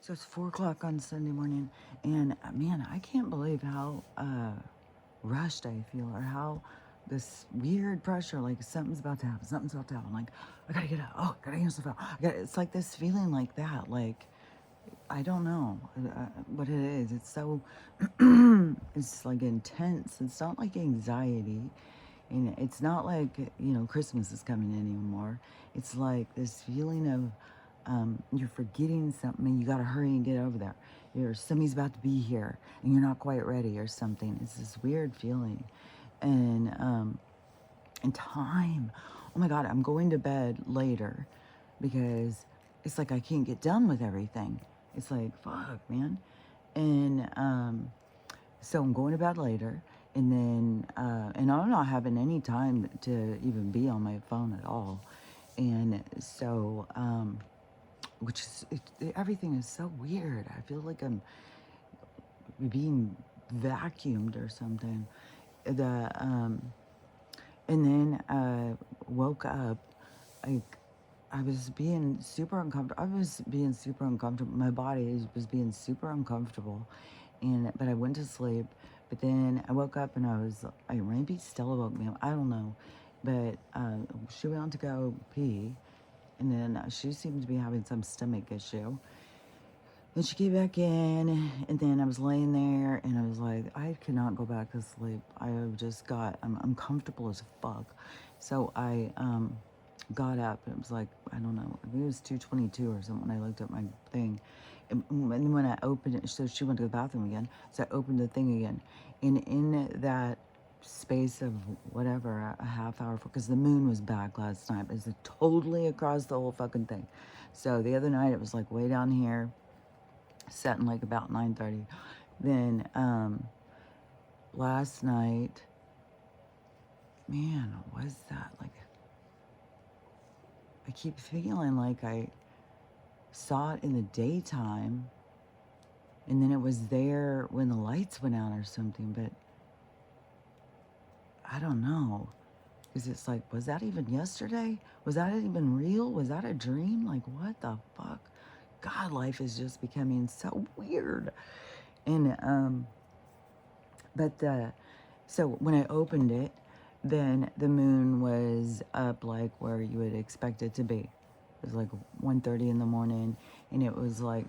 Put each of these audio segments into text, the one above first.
So it's 4 o'clock on Sunday morning, and man, I can't believe how rushed I feel, or how this weird pressure, like something's about to happen, something's about to happen. Like I gotta get out. Oh, I gotta answer the phone. It's like this feeling like that. Like I don't know what it is. It's so it's like intense. It's not like anxiety, and it's not like Christmas is coming anymore. It's like this feeling of you're forgetting something and you got to hurry and get over there. Somebody's about to be here and you're not quite ready or something. It's this weird feeling, and time. Oh my God, I'm going to bed later because it's like I can't get done with everything. It's like fuck, man, and so I'm going to bed later, and then and I'm not having any time to even be on my phone at all, and so which is everything is so weird. I feel like I'm being vacuumed or something. The and then woke up like I was being super uncomfortable. I was being super uncomfortable. My body was being super uncomfortable, and but I went to sleep. But then I woke up and maybe Stella woke me up. I don't know, but she went to go pee, and then she seemed to be having some stomach issue. Then she came back in, and then I was laying there, and I was like, I cannot go back to sleep. I'm comfortable as fuck. So I got up. It was like, I don't know, I think it was 2:22 or something when I looked at my thing. And when I opened it, so she went to the bathroom again. So I opened the thing again. And in that space of whatever, a half hour, because the moon was back last night. It was totally across the whole fucking thing. So the other night, it was like way down here, setting like about 9:30. Then last night, man, what was that? Like, I keep feeling like I saw it in the daytime, and then it was there when the lights went out or something, but I don't know. Because it's like, was that even yesterday? Was that even real? Was that a dream? Like, what the fuck? God, life is just becoming so weird. And so when I opened it, then the moon was up like where you would expect it to be. It was like 1:30 in the morning, and it was like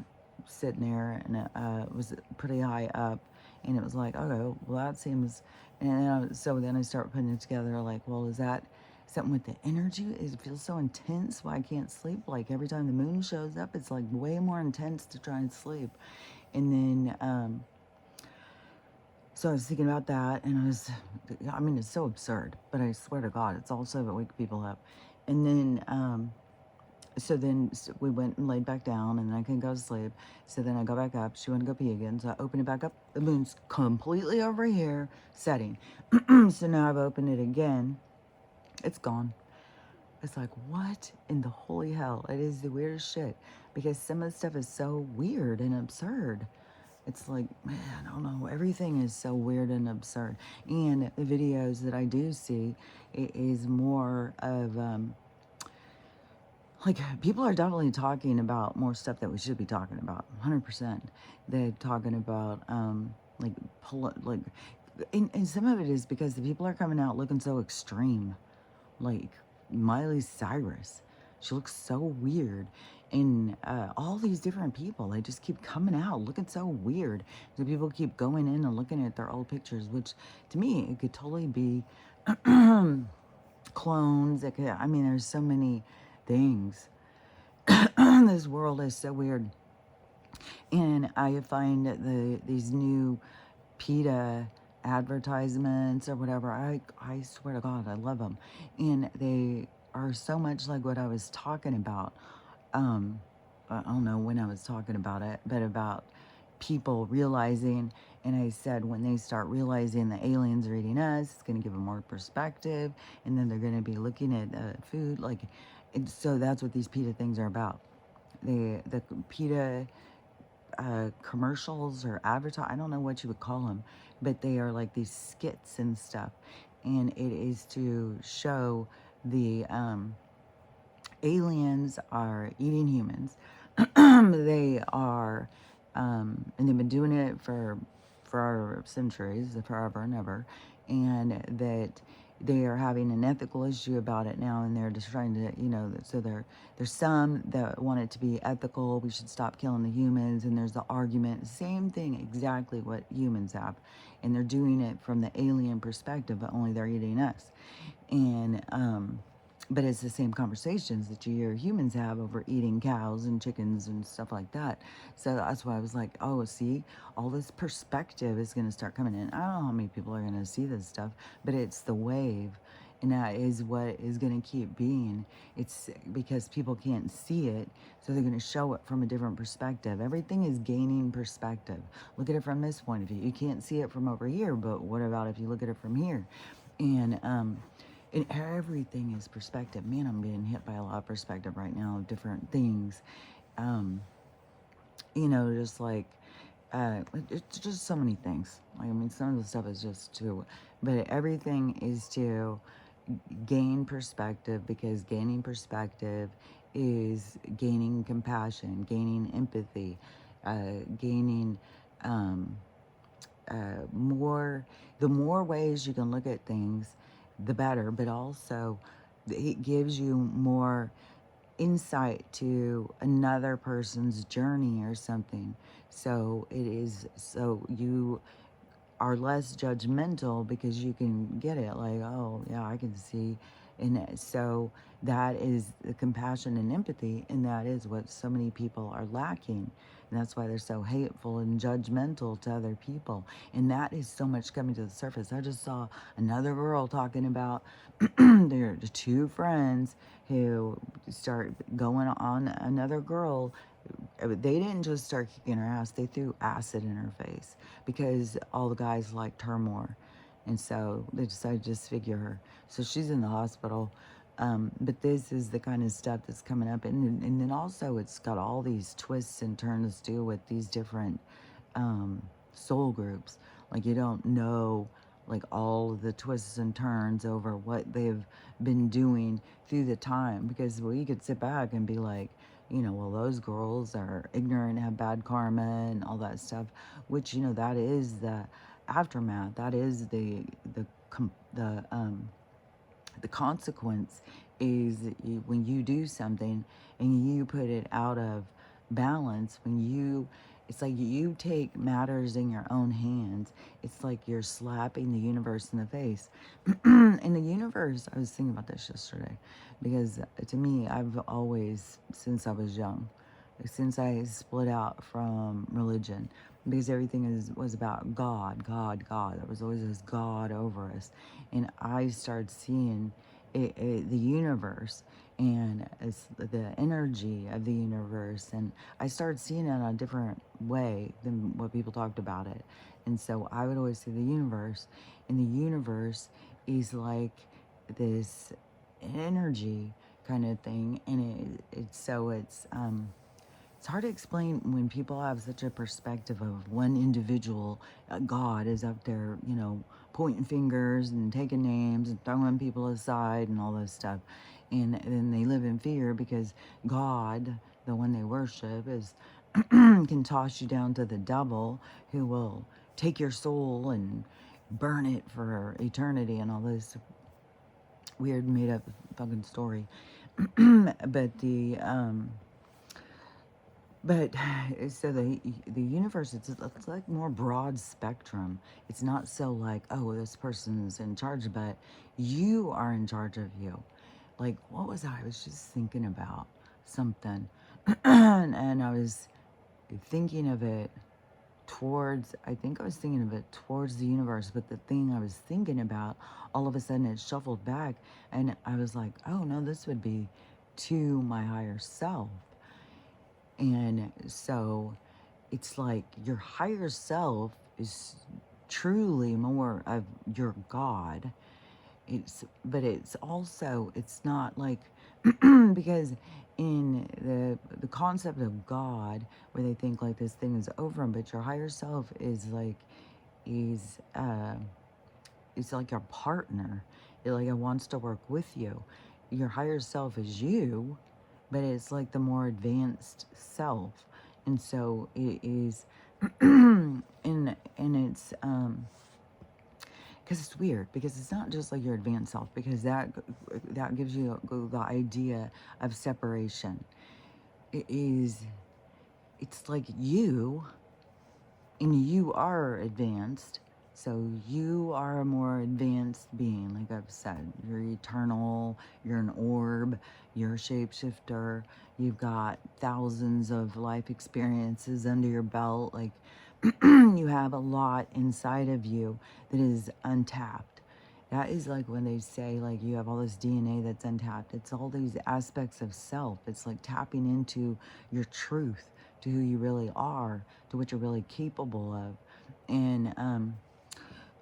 sitting there, and it was pretty high up, and it was like, okay, well that seems, and so then I start putting it together, like, well, is that something with the energy? It feels so intense. Why I can't sleep? Like every time the moon shows up, it's like way more intense to try and sleep, and then so I was thinking about that, and I mean, it's so absurd, but I swear to God, it's also to wake people up. And then, so we went and laid back down, and then I couldn't go to sleep. So then I got back up. She went to go pee again, so I opened it back up. The moon's completely over here, setting. So now I've opened it again. It's gone. It's like, what in the holy hell? It is the weirdest shit, because some of the stuff is so weird and absurd. It's like, man, I don't know. Everything is so weird and absurd. And the videos that I do see, it is more of, like, people are definitely talking about more stuff that we should be talking about. 100%. They're talking about, like, like, and some of it is because the people are coming out looking so extreme. Like Miley Cyrus. She looks so weird. And all these different people, they just keep coming out looking so weird. So people keep going in and looking at their old pictures, which to me, it could totally be clones. I mean, there's so many things. This world is so weird. And I find that these new PETA advertisements or whatever, I swear to God, I love them. And they are so much like what I was talking about. I don't know when I was talking about it, but about people realizing, and I said when they start realizing the aliens are eating us, it's going to give them more perspective, and then they're going to be looking at food. Like, so that's what these PETA things are about. The PETA commercials or advertise, I don't know what you would call them, but they are like these skits and stuff, and it is to show the aliens are eating humans. They are, and they've been doing it for centuries, forever and ever, and that they are having an ethical issue about it now, and they're just trying to, so there's some that want it to be ethical. We should stop killing the humans, and there's the argument, same thing, exactly what humans have, and they're doing it from the alien perspective, but only they're eating us, and but it's the same conversations that you hear humans have over eating cows and chickens and stuff like that. So that's why I was like, oh, see, all this perspective is going to start coming in. I don't know how many people are going to see this stuff, but it's the wave. And that is what is going to keep being. It's because people can't see it, so they're going to show it from a different perspective. Everything is gaining perspective. Look at it from this point of view. You can't see it from over here, but what about if you look at it from here? And everything is perspective. Man, I'm being hit by a lot of perspective right now of different things. Um, just like, it's just so many things. Like, I mean, some of the stuff is just too, but everything is to gain perspective, because gaining perspective is gaining compassion, gaining empathy, gaining, um, the more ways you can look at things, the better, but also it gives you more insight to another person's journey or something. So you are less judgmental, because you can get it like, oh yeah, I can see. And so that is the compassion and empathy, and that is what so many people are lacking, and that's why they're so hateful and judgmental to other people. And that is so much coming to the surface. I just saw another girl talking about their two friends who start going on another girl. They didn't just start kicking her ass, they threw acid in her face, because all the guys liked her more. And so they decided to disfigure her. So she's in the hospital. But this is the kind of stuff that's coming up. And then also it's got all these twists and turns to do with these different soul groups. Like, you don't know, like, all of the twists and turns over what they've been doing through the time. Because, well, you could sit back and be like, well, those girls are ignorant, have bad karma and all that stuff, which, that is the aftermath. That is the consequence, is when you do something and you put it out of balance, it's like you take matters in your own hands. It's like you're slapping the universe in the face. In the universe, I was thinking about this yesterday, because to me, I've always, since I was young, since I split out from religion, because everything was about God, God, God. There was always this God over us. And I started seeing the universe, and it's the energy of the universe. And I started seeing it in a different way than what people talked about it. And so I would always see the universe, and the universe is like this energy kind of thing. And it's hard to explain when people have such a perspective of one individual. God is up there, pointing fingers and taking names and throwing people aside and all this stuff. And then they live in fear, because God, the one they worship, is can toss you down to the devil, who will take your soul and burn it for eternity and all this weird made up fucking story. but the But so the universe, it's like more broad spectrum. It's not so like, oh, this person's in charge, but you are in charge of you. Like, what was I was just thinking about something, and I was thinking of it towards. I think I was thinking of it towards the universe, but the thing I was thinking about, all of a sudden it shuffled back, and I was like, oh no, this would be to my higher self. And so it's like your higher self is truly more of your God. But it's also, it's not like, because in the concept of God, where they think like this thing is over them, but your higher self is like, is, it's like your partner. It wants to work with you. Your higher self is you, but it's like the more advanced self. And so it is, and it's, because it's weird, because it's not just like your advanced self, because that gives you the idea of separation. It is, it's like you, and you are advanced, so you are a more advanced being. Like I've said, you're eternal, you're an orb, you're a shapeshifter, you've got thousands of life experiences under your belt. Like you have a lot inside of you that is untapped. That is like when they say like you have all this DNA that's untapped. It's all these aspects of self. It's like tapping into your truth, to who you really are, to what you're really capable of. And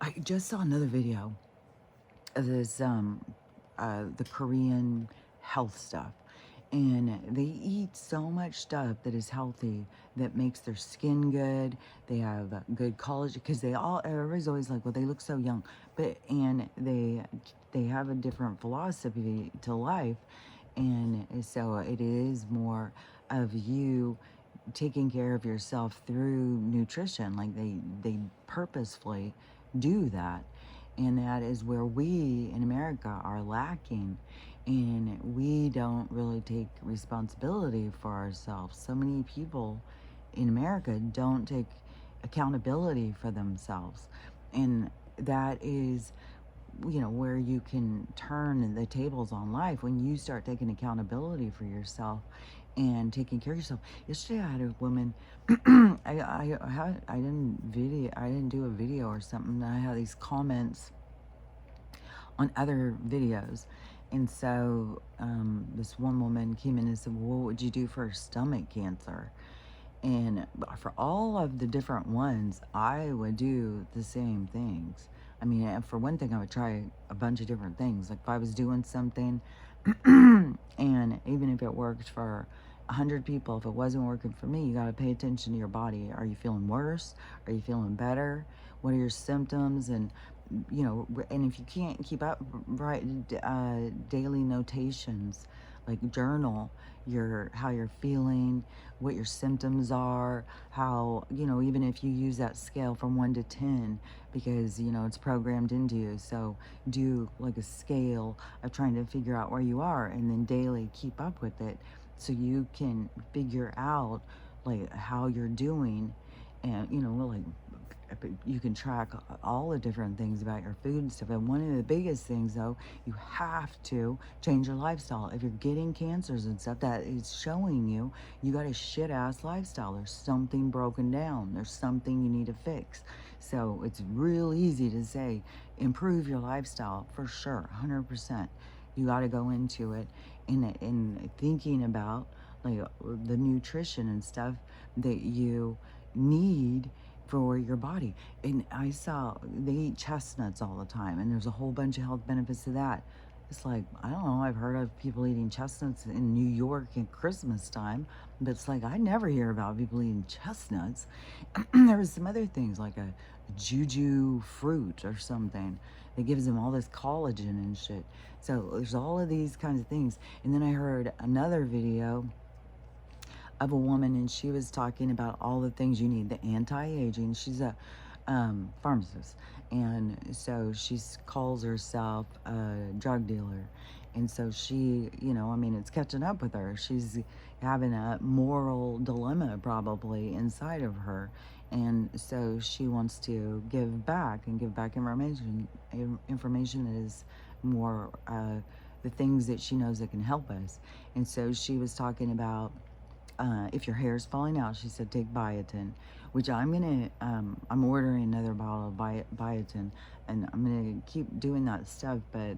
I just saw another video of this, the Korean health stuff. And they eat so much stuff that is healthy, that makes their skin good. They have good collagen, because everybody's always like, well, they look so young. But, and they have a different philosophy to life. And so it is more of you taking care of yourself through nutrition. Like they purposefully do that. And that is where we in America are lacking. And we don't really take responsibility for ourselves. So many people in America don't take accountability for themselves. And that is, where you can turn the tables on life when you start taking accountability for yourself and taking care of yourself. Yesterday I had a woman, I didn't do a video or something. I had these comments on other videos. And so this one woman came in and said, well, what would you do for stomach cancer? And for all of the different ones, I would do the same things. I mean, for one thing, I would try a bunch of different things. Like if I was doing something, and even if it worked for 100 people, if it wasn't working for me, you got to pay attention to your body. Are you feeling worse? Are you feeling better? What are your symptoms? And and if you can't keep up, write daily notations, like journal how you're feeling, what your symptoms are, how, even if you use that scale from 1 to 10, because, it's programmed into you. So do like a scale of trying to figure out where you are, and then daily keep up with it so you can figure out like how you're doing. And, like you can track all the different things about your food and stuff. And one of the biggest things, though, you have to change your lifestyle. If you're getting cancers and stuff, that is showing you got a shit ass lifestyle. There's something broken down. There's something you need to fix. So it's real easy to say, improve your lifestyle for sure, 100%. You got to go into it in thinking about like the nutrition and stuff that you need for your body. And I saw they eat chestnuts all the time, and there's a whole bunch of health benefits to that. It's like, I don't know, I've heard of people eating chestnuts in New York at Christmas time, but it's like I never hear about people eating chestnuts. There was some other things like a juju fruit or something that gives them all this collagen and shit. So there's all of these kinds of things. And then I heard another video of a woman, and she was talking about all the things you need, the anti-aging. She's a pharmacist, and so she calls herself a drug dealer. And so she, I mean, it's catching up with her. She's having a moral dilemma probably inside of her. And so she wants to give back information that is more the things that she knows that can help us. And so she was talking about if your hair is falling out, she said take biotin, which I'm ordering another bottle of biotin, and I'm gonna keep doing that stuff. But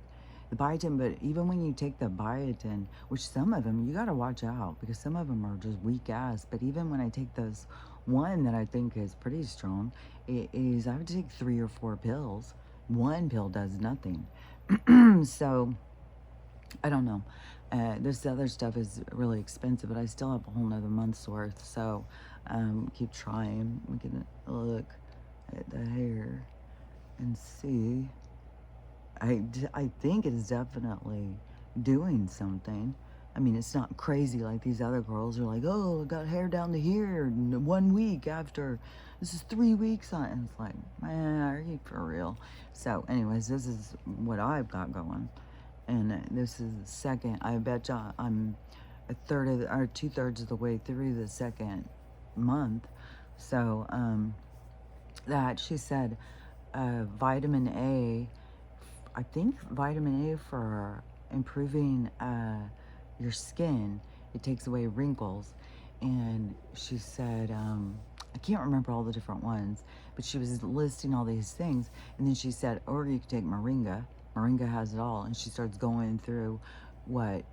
the biotin, but even when you take the biotin, which some of them you gotta watch out, because some of them are just weak ass. But even when I take this one that I think is pretty strong, I have to take 3 or 4 pills. One pill does nothing. So I don't know. This other stuff is really expensive, but I still have a whole nother month's worth. So keep trying. We can look at the hair and see. I think it's definitely doing something. I mean, it's not crazy like these other girls are like, oh, I got hair down to here in 1 week after. This is 3 weeks on. And it's like, man, are you for real? So, anyways, this is what I've got going. And this is the second. I bet you I'm a third of or 2/3 of the way through the second month. So, that she said, vitamin A, I think vitamin A for improving your skin. It takes away wrinkles. And she said, I can't remember all the different ones, but she was listing all these things. And then she said, or you could take moringa. Moringa has it all. And she starts going through what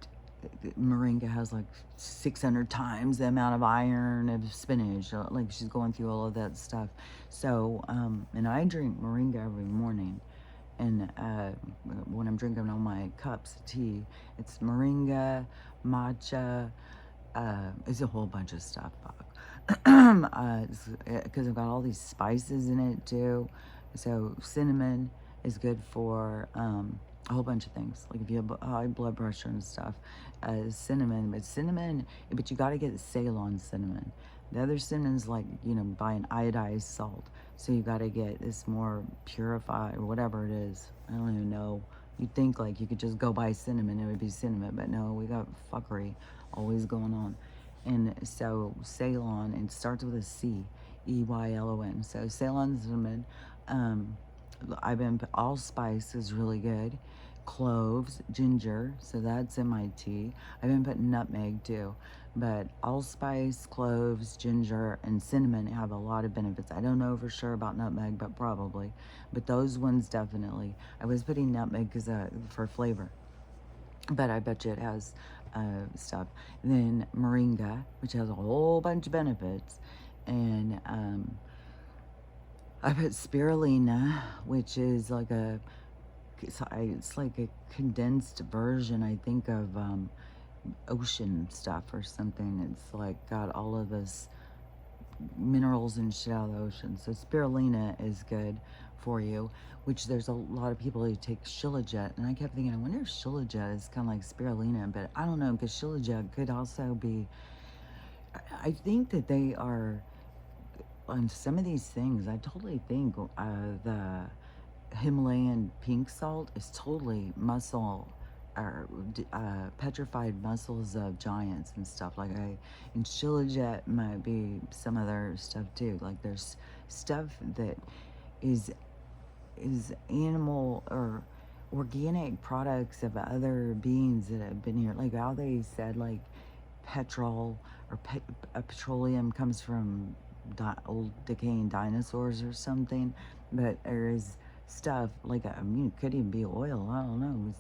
moringa has, like 600 times the amount of iron of spinach. Like she's going through all of that stuff. So, and I drink moringa every morning. And when I'm drinking all my cups of tea, it's moringa, matcha, it's a whole bunch of stuff. Because I've got all these spices in it too. So cinnamon is good for a whole bunch of things. Like if you have high blood pressure and stuff, cinnamon. But you got to get Ceylon cinnamon. The other cinnamon's like, buy an iodized salt. So you got to get this more purified, or whatever it is. I don't even know. You'd think like you could just go buy cinnamon, it would be cinnamon. But no, we got fuckery always going on. And so Ceylon, and it starts with a C, EYLON. So Ceylon cinnamon. Allspice is really good. Cloves, ginger, so that's in my tea. I've been putting nutmeg too. But allspice, cloves, ginger, and cinnamon have a lot of benefits. I don't know for sure about nutmeg, but probably. But those ones definitely. I was putting nutmeg for flavor. But I bet you it has stuff. And then moringa, which has a whole bunch of benefits. And I put spirulina, which is like it's like a condensed version, I think, of ocean stuff or something. It's like got all of this minerals and shit out of the ocean. So spirulina is good for you, which there's a lot of people who take Shilajit. And I kept thinking, I wonder if Shilajit is kind of like spirulina, but I don't know, because Shilajit could also be, I think that they are, on some of these things, I totally think the Himalayan pink salt is totally muscle or petrified muscles of giants and stuff. And Shilajit might be some other stuff too. Like there's stuff that is animal or organic products of other beings that have been here. Like how they said like petrol or petroleum comes from old decaying dinosaurs or something, but there is stuff like, I mean, it could even be oil, I don't know.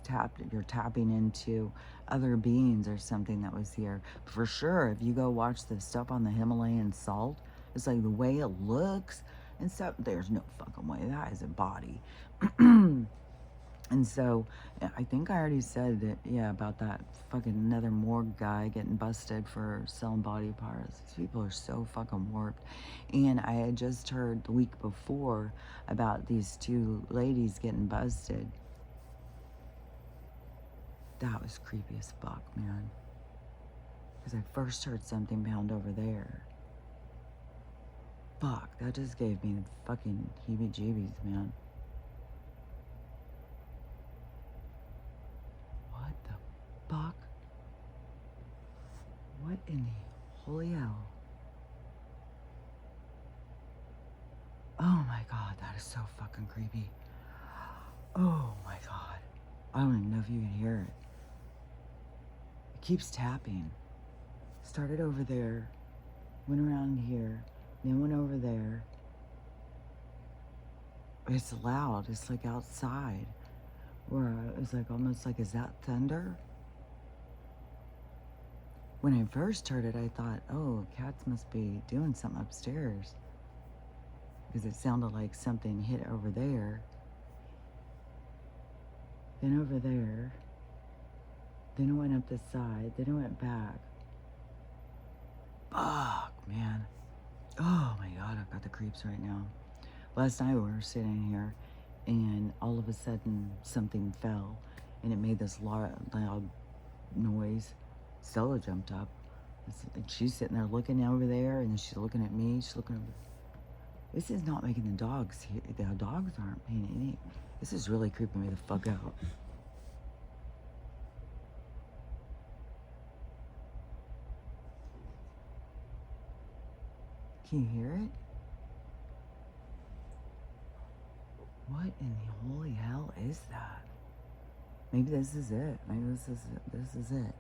You're tapping into other beings or something that was here for sure. If you go watch the stuff on the Himalayan salt, it's like the way it looks and stuff, there's no fucking way that is a body. And so I think I already said that, yeah, about that fucking another morgue guy getting busted for selling body parts. These people are so fucking warped. And I had just heard the week before about these two ladies getting busted. That was creepy as fuck, man. Because I first heard something found over there. Fuck, that just gave me the fucking heebie-jeebies, man. Fuck? What in the holy hell? Oh my god, that is so fucking creepy. Oh my god. I don't even know if you can hear it. It keeps tapping. Started over there, went around here, then went over there. It's loud. It's like outside. Where it's like almost like, is that thunder? When I first heard it, I thought, oh, cats must be doing something upstairs. Because it sounded like something hit over there. Then over there. Then it went up the side. Then it went back. Fuck, man. Oh my god, I've got the creeps right now. Last night we were sitting here and all of a sudden something fell and it made this loud noise. Stella jumped up. And she's sitting there looking over there, and then she's looking at me. She's looking over. This is not making the dogs here. The dogs aren't paying any. This is really creeping me the fuck out. Can you hear it? What in the holy hell is that? Maybe this is it. Maybe this is it.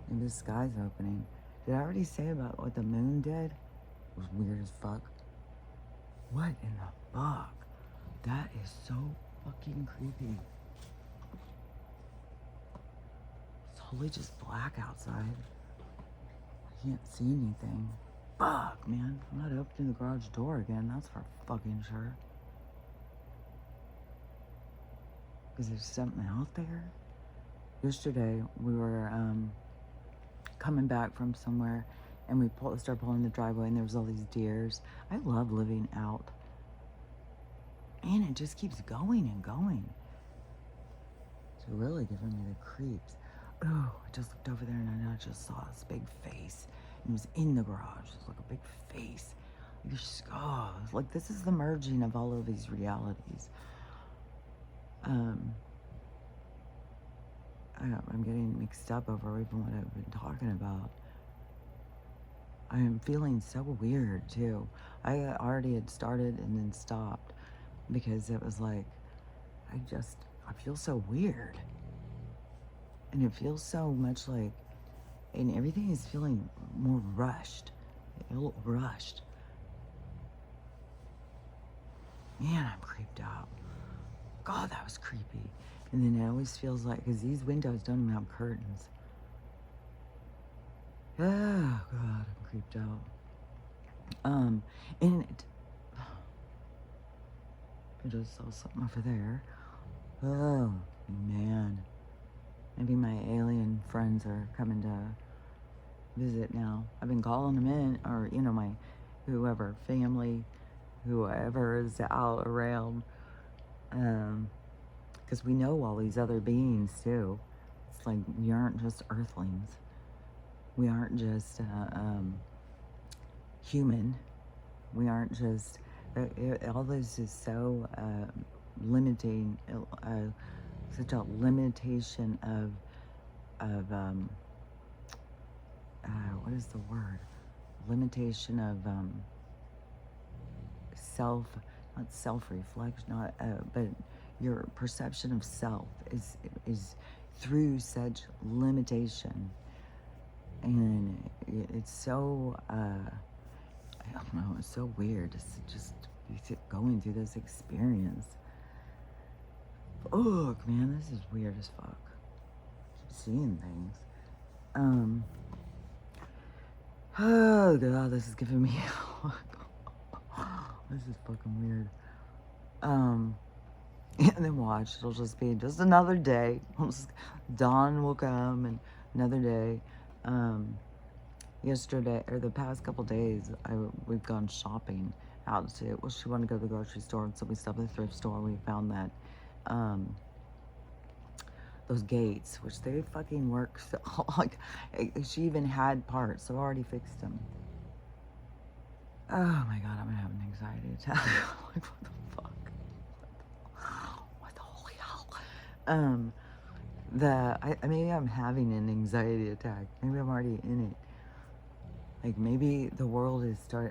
Maybe the sky's opening. Did I already say about what the moon did? It was weird as fuck. What in the fuck? That is so fucking creepy. It's totally just black outside. I can't see anything. Fuck, man. I'm not opening the garage door again. That's for fucking sure. Is there something out there? Yesterday, we were coming back from somewhere, and we started pulling the driveway, and there was all these deers. I love living out. And it just keeps going and going. It's really giving me the creeps. Oh, I just looked over there, and I just saw this big face. It was in the garage. It was like a big face. Like this is the merging of all of these realities. I'm getting mixed up over even what I've been talking about. I am feeling so weird too. I already had started and then stopped because it was like, I feel so weird. And it feels so much like, and everything is feeling more rushed. A little rushed. Man, I'm creeped out. God, that was creepy. And then it always feels like, because these windows don't even have curtains. Oh, God, I'm creeped out. And I just saw something over there. Oh, man. Maybe my alien friends are coming to visit now. I've been calling them in, or, my whoever, family, whoever is out around. Because we know all these other beings too. It's like we aren't just earthlings. We aren't just human. We aren't just. All this is so limiting. Such a limitation of what is the word? Limitation of not self-reflection, but your perception of self is through such limitation, and it's so I don't know, it's so weird to just be going through this experience. Fuck, man, this is weird as fuck. Keep seeing things. Oh God, this is giving me. This is fucking weird. And then watch, it'll just be just another day. Dawn will come and another day. Yesterday, or the past couple days, we've gone shopping out to, well, she wanted to go to the grocery store, so we stopped at the thrift store. We found that, those gates, which they fucking work, so, like, she even had parts, so I already fixed them. Oh my God, I'm gonna have an anxiety attack. Like, what the fuck? What the holy hell? Maybe I'm having an anxiety attack. Maybe I'm already in it. Like, maybe the world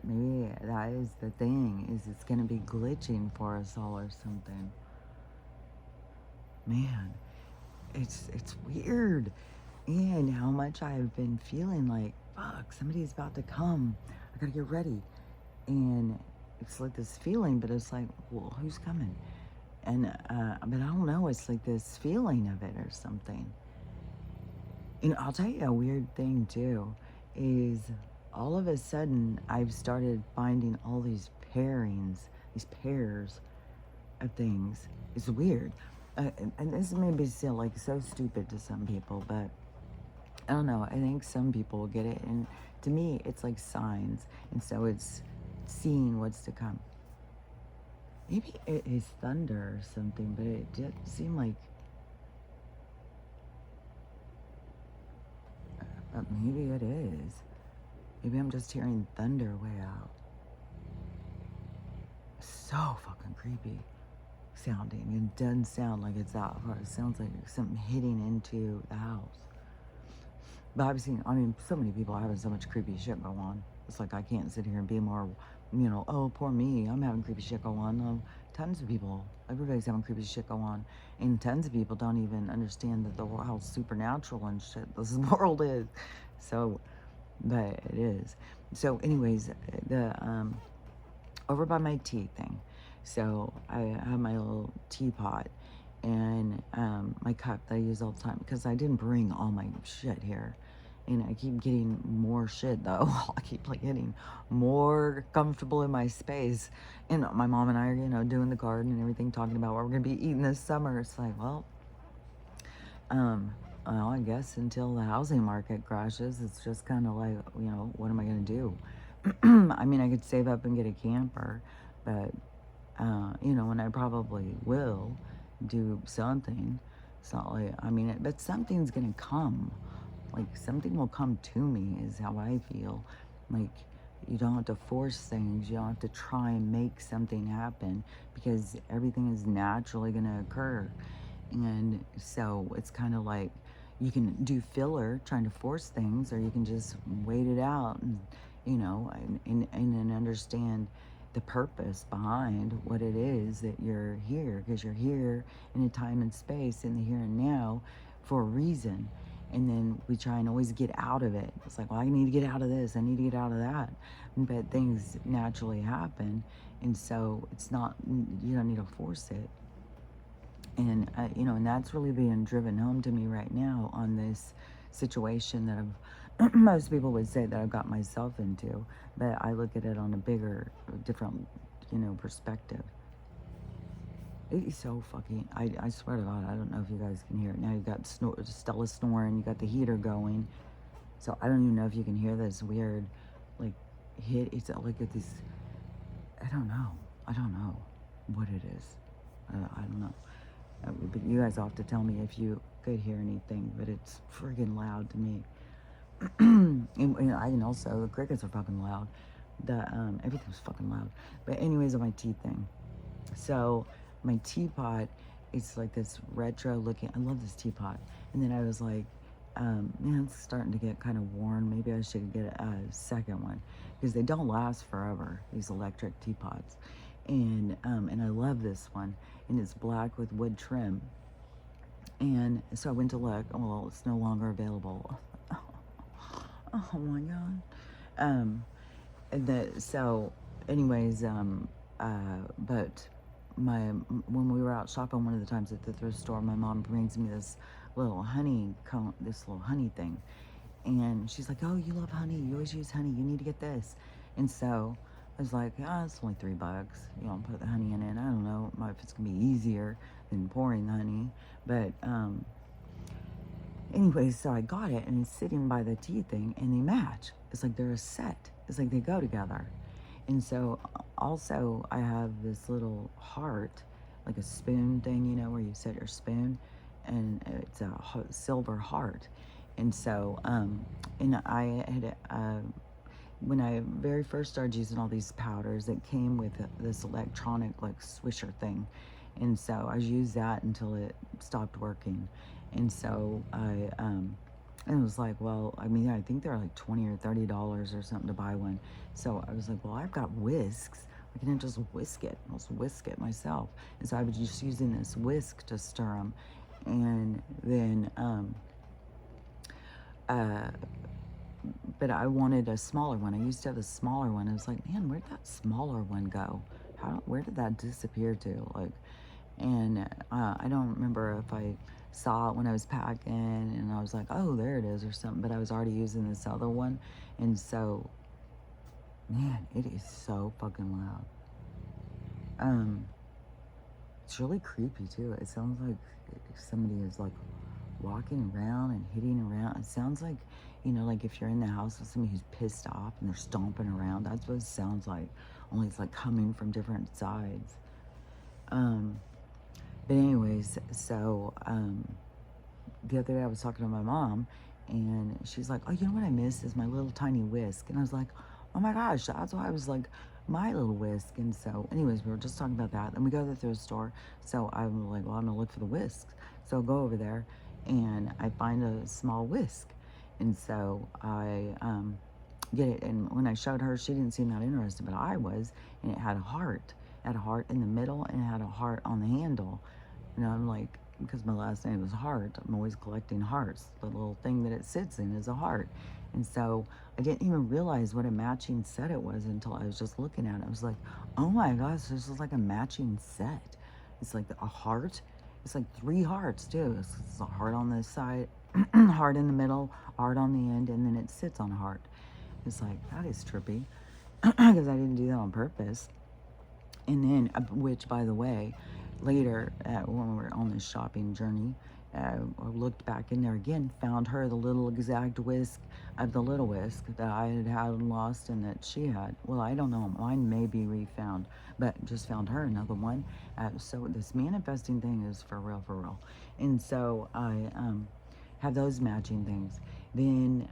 maybe that is the thing, is it's gonna be glitching for us all or something. Man, it's weird. And how much I've been feeling like, fuck, somebody's about to come. I gotta get ready. And it's like this feeling, but it's like, well, who's coming? And, but I don't know, it's like this feeling of it or something. And I'll tell you a weird thing too, is all of a sudden I've started finding all these pairings, these pairs of things. It's weird. And this may be still like so stupid to some people, but I don't know. I think some people will get it. And to me, it's like signs. And so it's seeing what's to come. Maybe it is thunder or something, but it did seem like Maybe it is. Maybe I'm just hearing thunder way out. So fucking creepy sounding. It doesn't sound like it's that far. It sounds like something hitting into the house. But I've seen, I mean, so many people having so much creepy shit go on. It's like I can't sit here and be more, oh, poor me, I'm having creepy shit go on. No, tons of people, everybody's having creepy shit go on. And tons of people don't even understand that how supernatural and shit this world is. So, but it is. So anyways, over by my tea thing. So I have my little teapot and my cup that I use all the time because I didn't bring all my shit here. And I keep getting more shit though. I keep like getting more comfortable in my space. And my mom and I are, doing the garden and everything, talking about what we're gonna be eating this summer. It's like, well, I guess until the housing market crashes, it's just kind of like, what am I gonna do? I mean, I could save up and get a camper, but and I probably will do something. It's not like, but something's gonna come. Like, something will come to me, is how I feel. Like, you don't have to force things. You don't have to try and make something happen because everything is naturally gonna occur. And so it's kind of like you can do filler trying to force things, or you can just wait it out and, and understand the purpose behind what it is that you're here, because you're here in a time and space in the here and now for a reason. And then we try and always get out of it. It's like, well, I need to get out of this, I need to get out of that. But things naturally happen, and so it's not, you don't need to force it. And and that's really being driven home to me right now on this situation that I've most people would say that I've got myself into, but I look at it on a bigger, different, perspective. It is so fucking, I swear to God, I don't know if you guys can hear it. Now you've got Stella snoring, you got the heater going, so I don't even know if you can hear this weird, like, hit. It's like this, I don't know what it is. I don't know. But you guys will have to tell me if you could hear anything, but it's friggin' loud to me. and I can also, the crickets are fucking loud. Everything's fucking loud. But anyways, on my tea thing. So my teapot, it's like this retro looking, I love this teapot. And then I was like, man, it's starting to get kind of worn. Maybe I should get a second one, because they don't last forever, these electric teapots. And I love this one, and it's black with wood trim. And so I went to look. Well, it's no longer available. Oh my God. But when we were out shopping one of the times at the thrift store, my mom brings me this little honey thing. And she's like, oh, you love honey. You always use honey. You need to get this. And so I was like, it's only $3. Put the honey in it. I don't know if it's going to be easier than pouring the honey. But anyways, so I got it, and it's sitting by the tea thing, and they match. It's like they're a set. It's like they go together. And so also I have this little heart, like a spoon thing, where you set your spoon, and it's a silver heart. And so, and I had, when I very first started using all these powders, it came with this electronic, like, swisher thing. And so I used that until it stopped working. And so and it was like, well, I think they're like $20 or $30 or something to buy one. So I was like, well, I've got whisks. I can just whisk it. I'll just whisk it myself. And so I was just using this whisk to stir them. And then, but I wanted a smaller one. I used to have a smaller one. I was like, man, where'd that smaller one go? Where did that disappear to? Like, and I don't remember if I saw it when I was packing, and I was like, oh, there it is or something. But I was already using this other one, and so, man, it is so fucking loud. It's really creepy too. It sounds like somebody is like walking around and hitting around. It sounds like, like if you're in the house with somebody who's pissed off and they're stomping around. That's what it sounds like. Only it's like coming from different sides. But anyways, so the other day I was talking to my mom, And she's like, oh, you know what I miss is my little tiny whisk. And I was like, oh my gosh, that's why I was like, my little whisk. And so, anyways, we were just talking about that. And we go to the thrift store. So I'm like, well, I'm going to look for the whisks. So I go over there and I find a small whisk. And so I get it. And when I showed her, she didn't seem that interested, but I was. And it had a heart. It had a heart in the middle and it had a heart on the handle. And I'm like, because my last name is Hart, I'm always collecting hearts. The little thing that it sits in is a heart. And so I didn't even realize what a matching set it was until I was just looking at it. I was like, oh my gosh, this is like a matching set. It's like a heart. It's like 3 hearts too. It's a heart on this side, heart in the middle, heart on the end, and then it sits on a heart. It's like, that is trippy because I didn't do that on purpose. And then, which by the way, later when we were on this shopping journey, I looked back in there again, found her the little exact whisk of the little whisk that I had lost and that she had. Well, I don't know, mine may be refound, but just found her another one. So this manifesting thing is for real, for real. And so I have those matching things. Then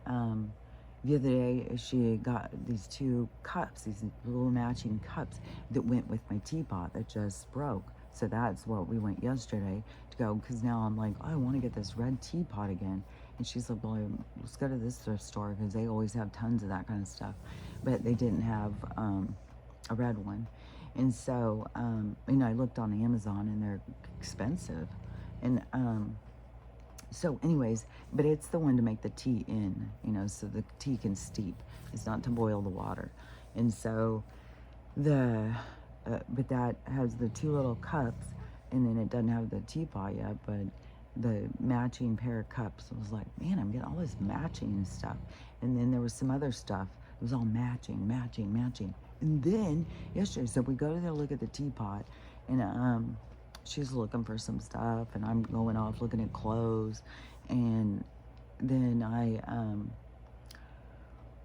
the other day, she got these 2 cups, these little matching cups that went with my teapot that just broke. So that's what we went yesterday to go, because now I'm like, oh, I want to get this red teapot again. And she's like, well, let's go to this thrift store because they always have tons of that kind of stuff. But they didn't have a red one. And so, I looked on Amazon and they're expensive. And so anyways, but it's the one to make the tea in, so the tea can steep. It's not to boil the water. And so but that has the 2 little cups, and then it doesn't have the teapot yet, but the matching pair of cups. I was like, man, I'm getting all this matching stuff. And then there was some other stuff. It was all matching. And then yesterday, so we go to look at the teapot, and she's looking for some stuff, and I'm going off looking at clothes. And then I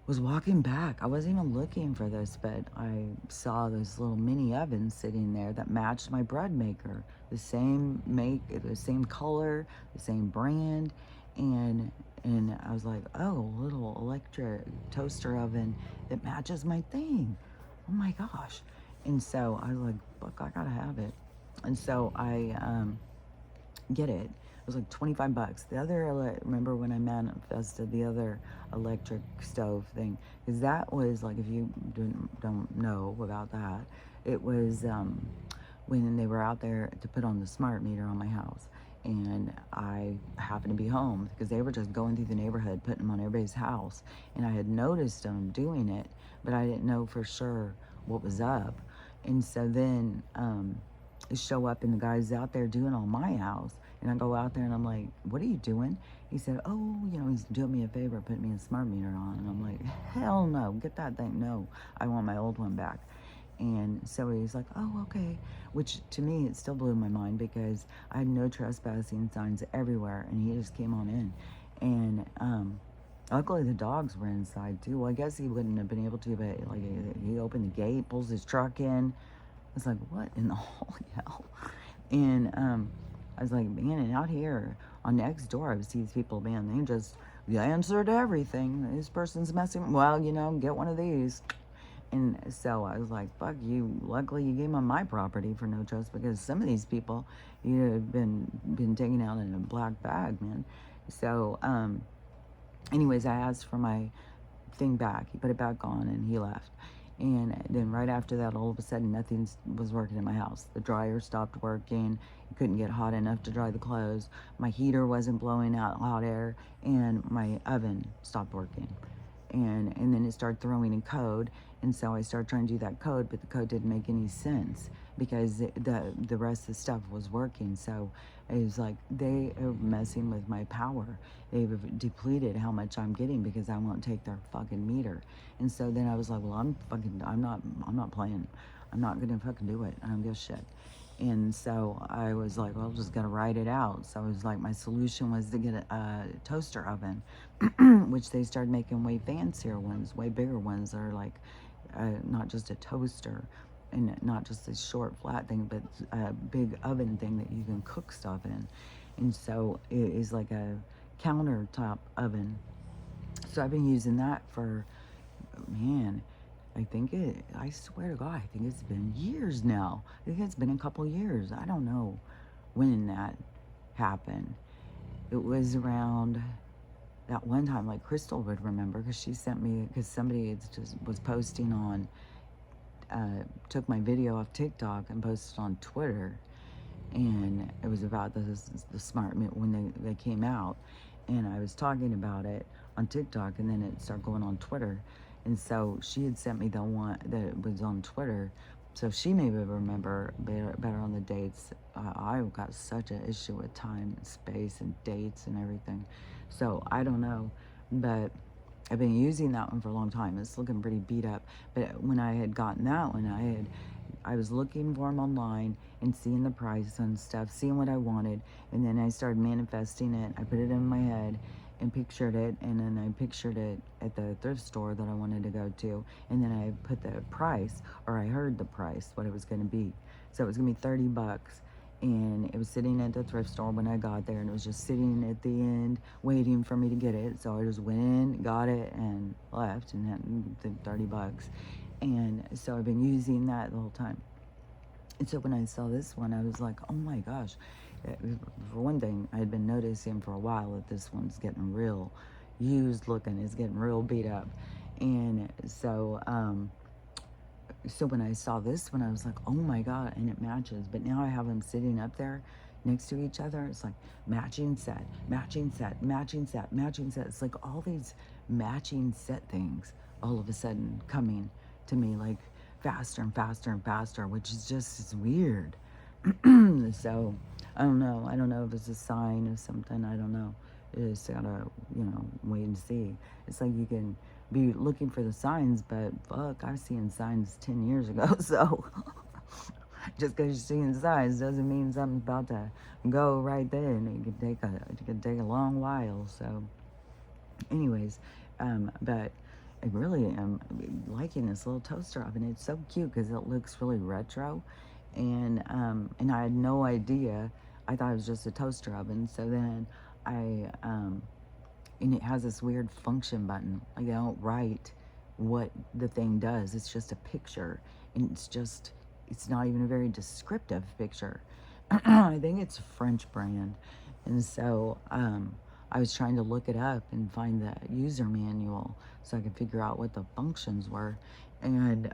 was walking back. I wasn't even looking for this, but I saw this little mini oven sitting there that matched my bread maker. The same make, the same color, the same brand. And I was like, oh, little electric toaster oven that matches my thing. Oh my gosh. And so I was like, fuck, I gotta have it. And so I get it. It was like 25 bucks. The other, remember when I manifested the other electric stove thing? Because that was like, if you don't know about that, it was when they were out there to put on the smart meter on my house. And I happened to be home because they were just going through the neighborhood, putting them on everybody's house. And I had noticed them doing it, but I didn't know for sure what was up. And so then show up and the guy's out there doing on my house. And I go out there and I'm like, what are you doing? He said, oh, he's doing me a favor, putting me a smart meter on. And I'm like, hell no, get that thing. No, I want my old one back. And so he's like, oh, okay. Which to me, it still blew my mind because I had no trespassing signs everywhere. And he just came on in. And luckily the dogs were inside too. Well, I guess he wouldn't have been able to, but like he opened the gate, pulls his truck in. I was like, what in the holy hell? And I was like, man, and out here on next door, I would see these people, man, they just, the answer to everything. This person's messing, well, get one of these. And so I was like, fuck you. Luckily, you gave them my property for no trust because some of these people, you have been taken out in a black bag, man. So, anyways, I asked for my thing back. He put it back on and he left. And then right after that, all of a sudden, nothing was working in my house. The dryer stopped working. It couldn't get hot enough to dry the clothes. My heater wasn't blowing out hot air, and my oven stopped working. And then it started throwing in code, and so I started trying to do that code, but the code didn't make any sense because the rest of the stuff was working. So it was like they are messing with my power. They've depleted how much I'm getting because I won't take their fucking meter. And so then I was like, well, I'm not playing. I'm not gonna fucking do it. I don't give a shit. And so I was like, well, I'm just gonna write it out. So it was like my solution was to get a toaster oven, which they started making way fancier ones, way bigger ones that are like not just a toaster and not just a short flat thing, but a big oven thing that you can cook stuff in. And so it is like a countertop oven. So I've been using that for, man, I swear to God, I think it's been years now. I think it's been a couple years. I don't know when that happened. It was around that one time, like Crystal would remember, because she sent me, because somebody just was posting on, took my video off TikTok and posted on Twitter, and it was about the smart when they came out, and I was talking about it on TikTok, and then it started going on Twitter, and so she had sent me the one that was on Twitter, so she maybe remember better on the dates. I got such an issue with time and space and dates and everything, so I don't know, but I've been using that one for a long time. It's looking pretty beat up, but when I had gotten that one, I was looking for them online and seeing the price and stuff, seeing what I wanted, and then I started manifesting it. I put it in my head and pictured it, and then I pictured it at the thrift store that I wanted to go to, and then I put the price, or I heard the price, what it was going to be. So it was going to be 30 bucks, and it was sitting at the thrift store when I got there, and it was just sitting at the end waiting for me to get it. So I just went in, got it, and left, and had the 30 bucks. And so I've been using that the whole time. And so when I saw this one, I was like, oh my gosh. For one thing, I had been noticing for a while that this one's getting real used looking. It's getting real beat up. And so, so when I saw this one, I was like, oh my God, and it matches. But now I have them sitting up there next to each other. It's like matching set, matching set, matching set, matching set. It's like all these matching set things all of a sudden coming to me like faster and faster and faster, which is just, it's weird. So I don't know. I don't know if it's a sign of something. I don't know. It's gotta, wait and see. It's like you can be looking for the signs, but fuck, I've seen signs 10 years ago. So just because you're seeing signs doesn't mean something's about to go right then. It could take a long while. So, anyways, but I really am liking this little toaster oven. It's so cute because it looks really retro, and I had no idea. I thought it was just a toaster oven. So then and it has this weird function button. Like, they don't write what the thing does. It's just a picture, and it's not even a very descriptive picture. I think it's a French brand, and so I was trying to look it up and find the user manual so I could figure out what the functions were. And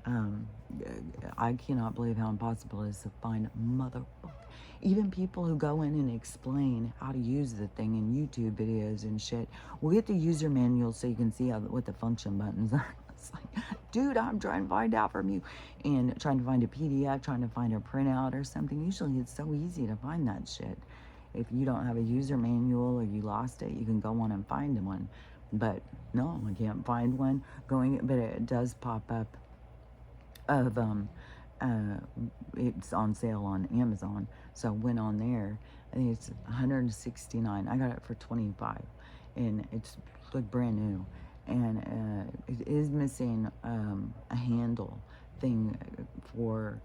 I cannot believe how impossible it is to find motherfucker. Even people who go in and explain how to use the thing in YouTube videos and shit will get the user manual so you can see what the function buttons are. It's like, dude, I'm trying to find out from you. And trying to find a PDF, trying to find a printout or something. Usually it's so easy to find that shit. If you don't have a user manual or you lost it, you can go on and find one. But no, I can't find one. But it does pop up of it's on sale on Amazon. So I went on there. I think it's $169. I got it for $25, and it's like brand new. And it is missing a handle thing for.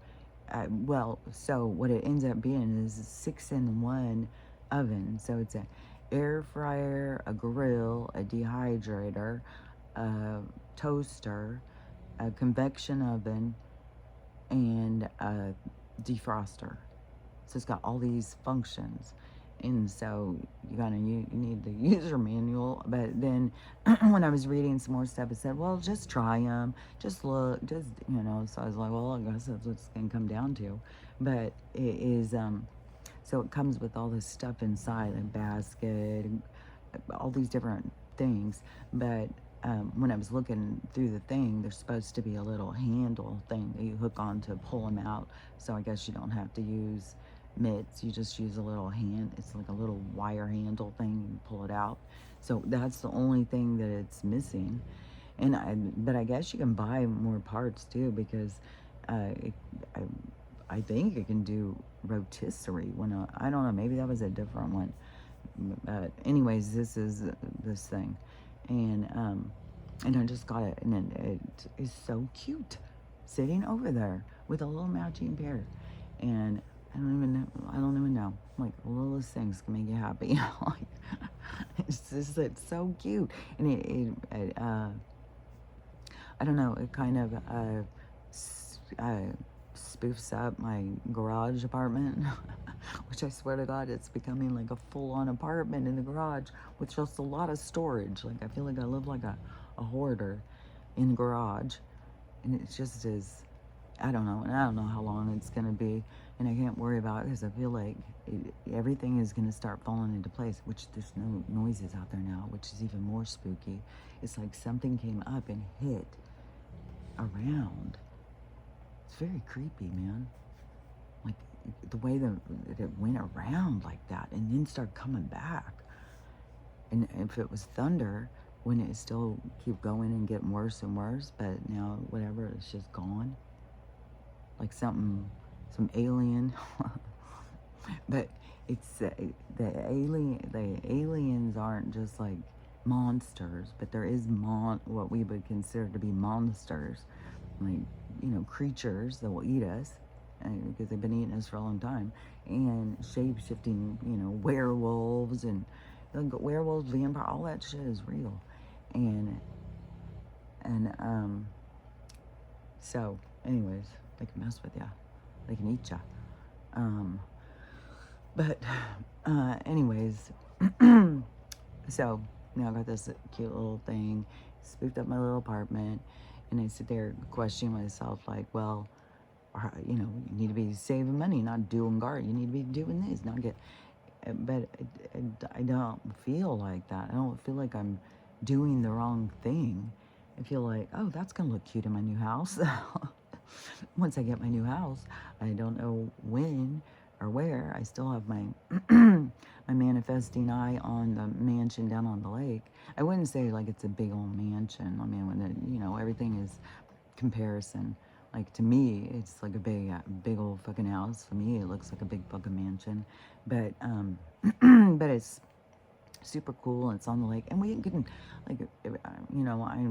So what it ends up being is a 6-in-1 oven. So it's an air fryer, a grill, a dehydrator, a toaster, a convection oven, and a defroster. So it's got all these functions. And so you need the user manual. But then when I was reading some more stuff, it said, well, just try them, just look, so I was like, well, I guess that's what it's gonna come down to. But it is so it comes with all this stuff inside, a basket, all these different things. But when I was looking through the thing, there's supposed to be a little handle thing that you hook on to pull them out. So I guess you don't have to use mitts, you just use a little hand. It's like a little wire handle thing, you pull it out. So that's the only thing that it's missing. But I guess you can buy more parts too, because I think it can do rotisserie. I don't know, maybe that was a different one. But anyways, this is this thing, and I just got it, and it is so cute, sitting over there with a little matching pair, and I don't even know. Like, the littlest things can make you happy. Like, It's just, it's so cute. And I don't know, it kind of spoofs up my garage apartment, which I swear to God, it's becoming like a full-on apartment in the garage with just a lot of storage. Like, I feel like I live like a hoarder in the garage, and it just is, I don't know, and I don't know how long it's going to be, and I can't worry about it because I feel like everything is going to start falling into place, which there's no noises out there now, which is even more spooky. It's like something came up and hit around. It's very creepy, man. Like, the way that it went around like that and then started coming back. And if it was thunder, wouldn't it still keep going and getting worse and worse? But now, whatever, it's just gone. Like some alien. But it's the aliens aren't just like monsters, but there is what we would consider to be monsters, like, creatures that will eat us, because they've been eating us for a long time, and shape-shifting, werewolves and werewolves, vampire, all that shit is real, and so, anyways, they can mess with you, they can eat you, but anyways, so now I got this cute little thing, spoofed up my little apartment, and I sit there questioning myself, like, well, you need to be saving money, not doing guard. You need to be doing this, not get. But I don't feel like that. I don't feel like I'm doing the wrong thing. I feel like, oh, that's gonna look cute in my new house. Once I get my new house, I don't know when or where. I still have my my manifesting eye on the mansion down on the lake. I wouldn't say like it's a big old mansion. I mean, when everything is comparison. Like, to me, it's like a big old fucking house. For me, it looks like a big fucking mansion, but but it's super cool. And it's on the lake, and we can, like, I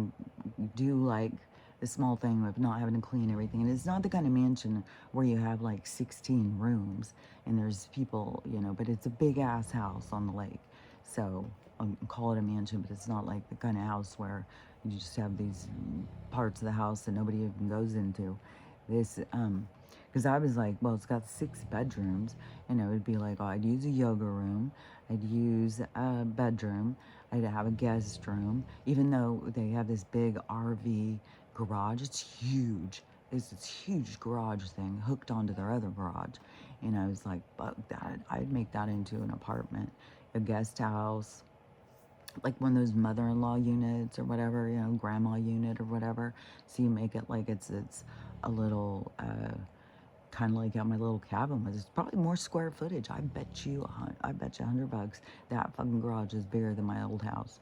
do like the small thing of not having to clean everything. And it's not the kind of mansion where you have like 16 rooms and there's people, but it's a big ass house on the lake. So I'll call it a mansion, but it's not like the kind of house where you just have these parts of the house that nobody even goes into. This, because I was like, well, it's got 6 bedrooms, and it would be like, oh, I'd use a yoga room, I'd use a bedroom, I'd have a guest room, even though they have this big RV garage. It's huge. It's this huge garage thing hooked onto their other garage. And I was like, fuck that. I'd make that into an apartment, a guest house, like one of those mother-in-law units or whatever, grandma unit or whatever. So you make it like it's a little, kind of like how my little cabin was. It's probably more square footage. I bet you $100 that fucking garage is bigger than my old house.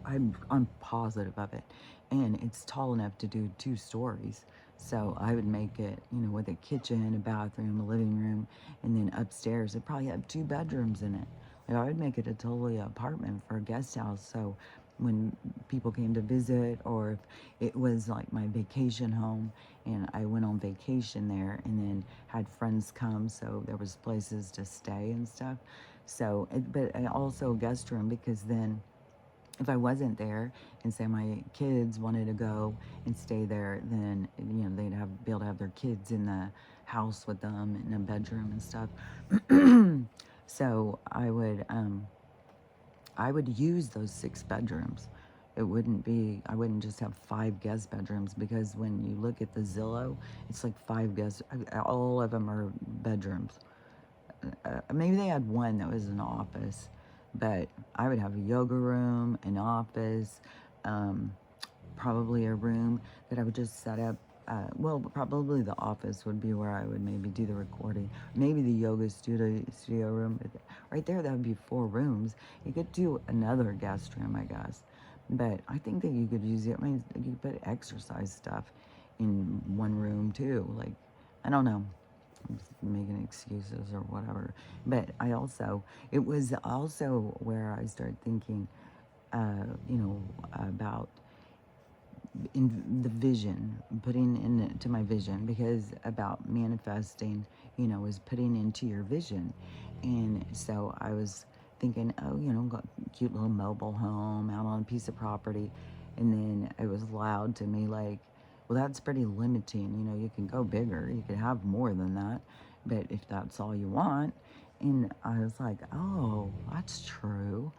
I'm positive of it. And it's tall enough to do 2 stories. So I would make it, with a kitchen, a bathroom, a living room, and then upstairs it probably have 2 bedrooms in it. Like, I would make it a totally apartment for a guest house. So when people came to visit, or if it was like my vacation home and I went on vacation there and then had friends come, so there was places to stay and stuff. So, but also a guest room, because then if I wasn't there and say my kids wanted to go and stay there, then they'd be able to have their kids in the house with them in a bedroom and stuff. So I would use those 6 bedrooms. I wouldn't just have 5 guest bedrooms, because when you look at the Zillow, it's like 5 guest, all of them are bedrooms. Maybe they had one that was an office, but I would have a yoga room, an office, probably a room that I would just set up. Well, probably the office would be where I would maybe do the recording. Maybe the yoga studio room. Right there, that would be 4 rooms. You could do another guest room, I guess. But I think that you could use it. I mean, you could put exercise stuff in one room too. Like, I don't know. I'm just making excuses or whatever. But it was also where I started thinking, about in the vision, putting into my vision, because about manifesting, is putting into your vision. And so I was thinking, oh, got a cute little mobile home out on a piece of property. And then it was loud to me like, well, that's pretty limiting. You can go bigger, you could have more than that. But if that's all you want, and I was like, oh, that's true.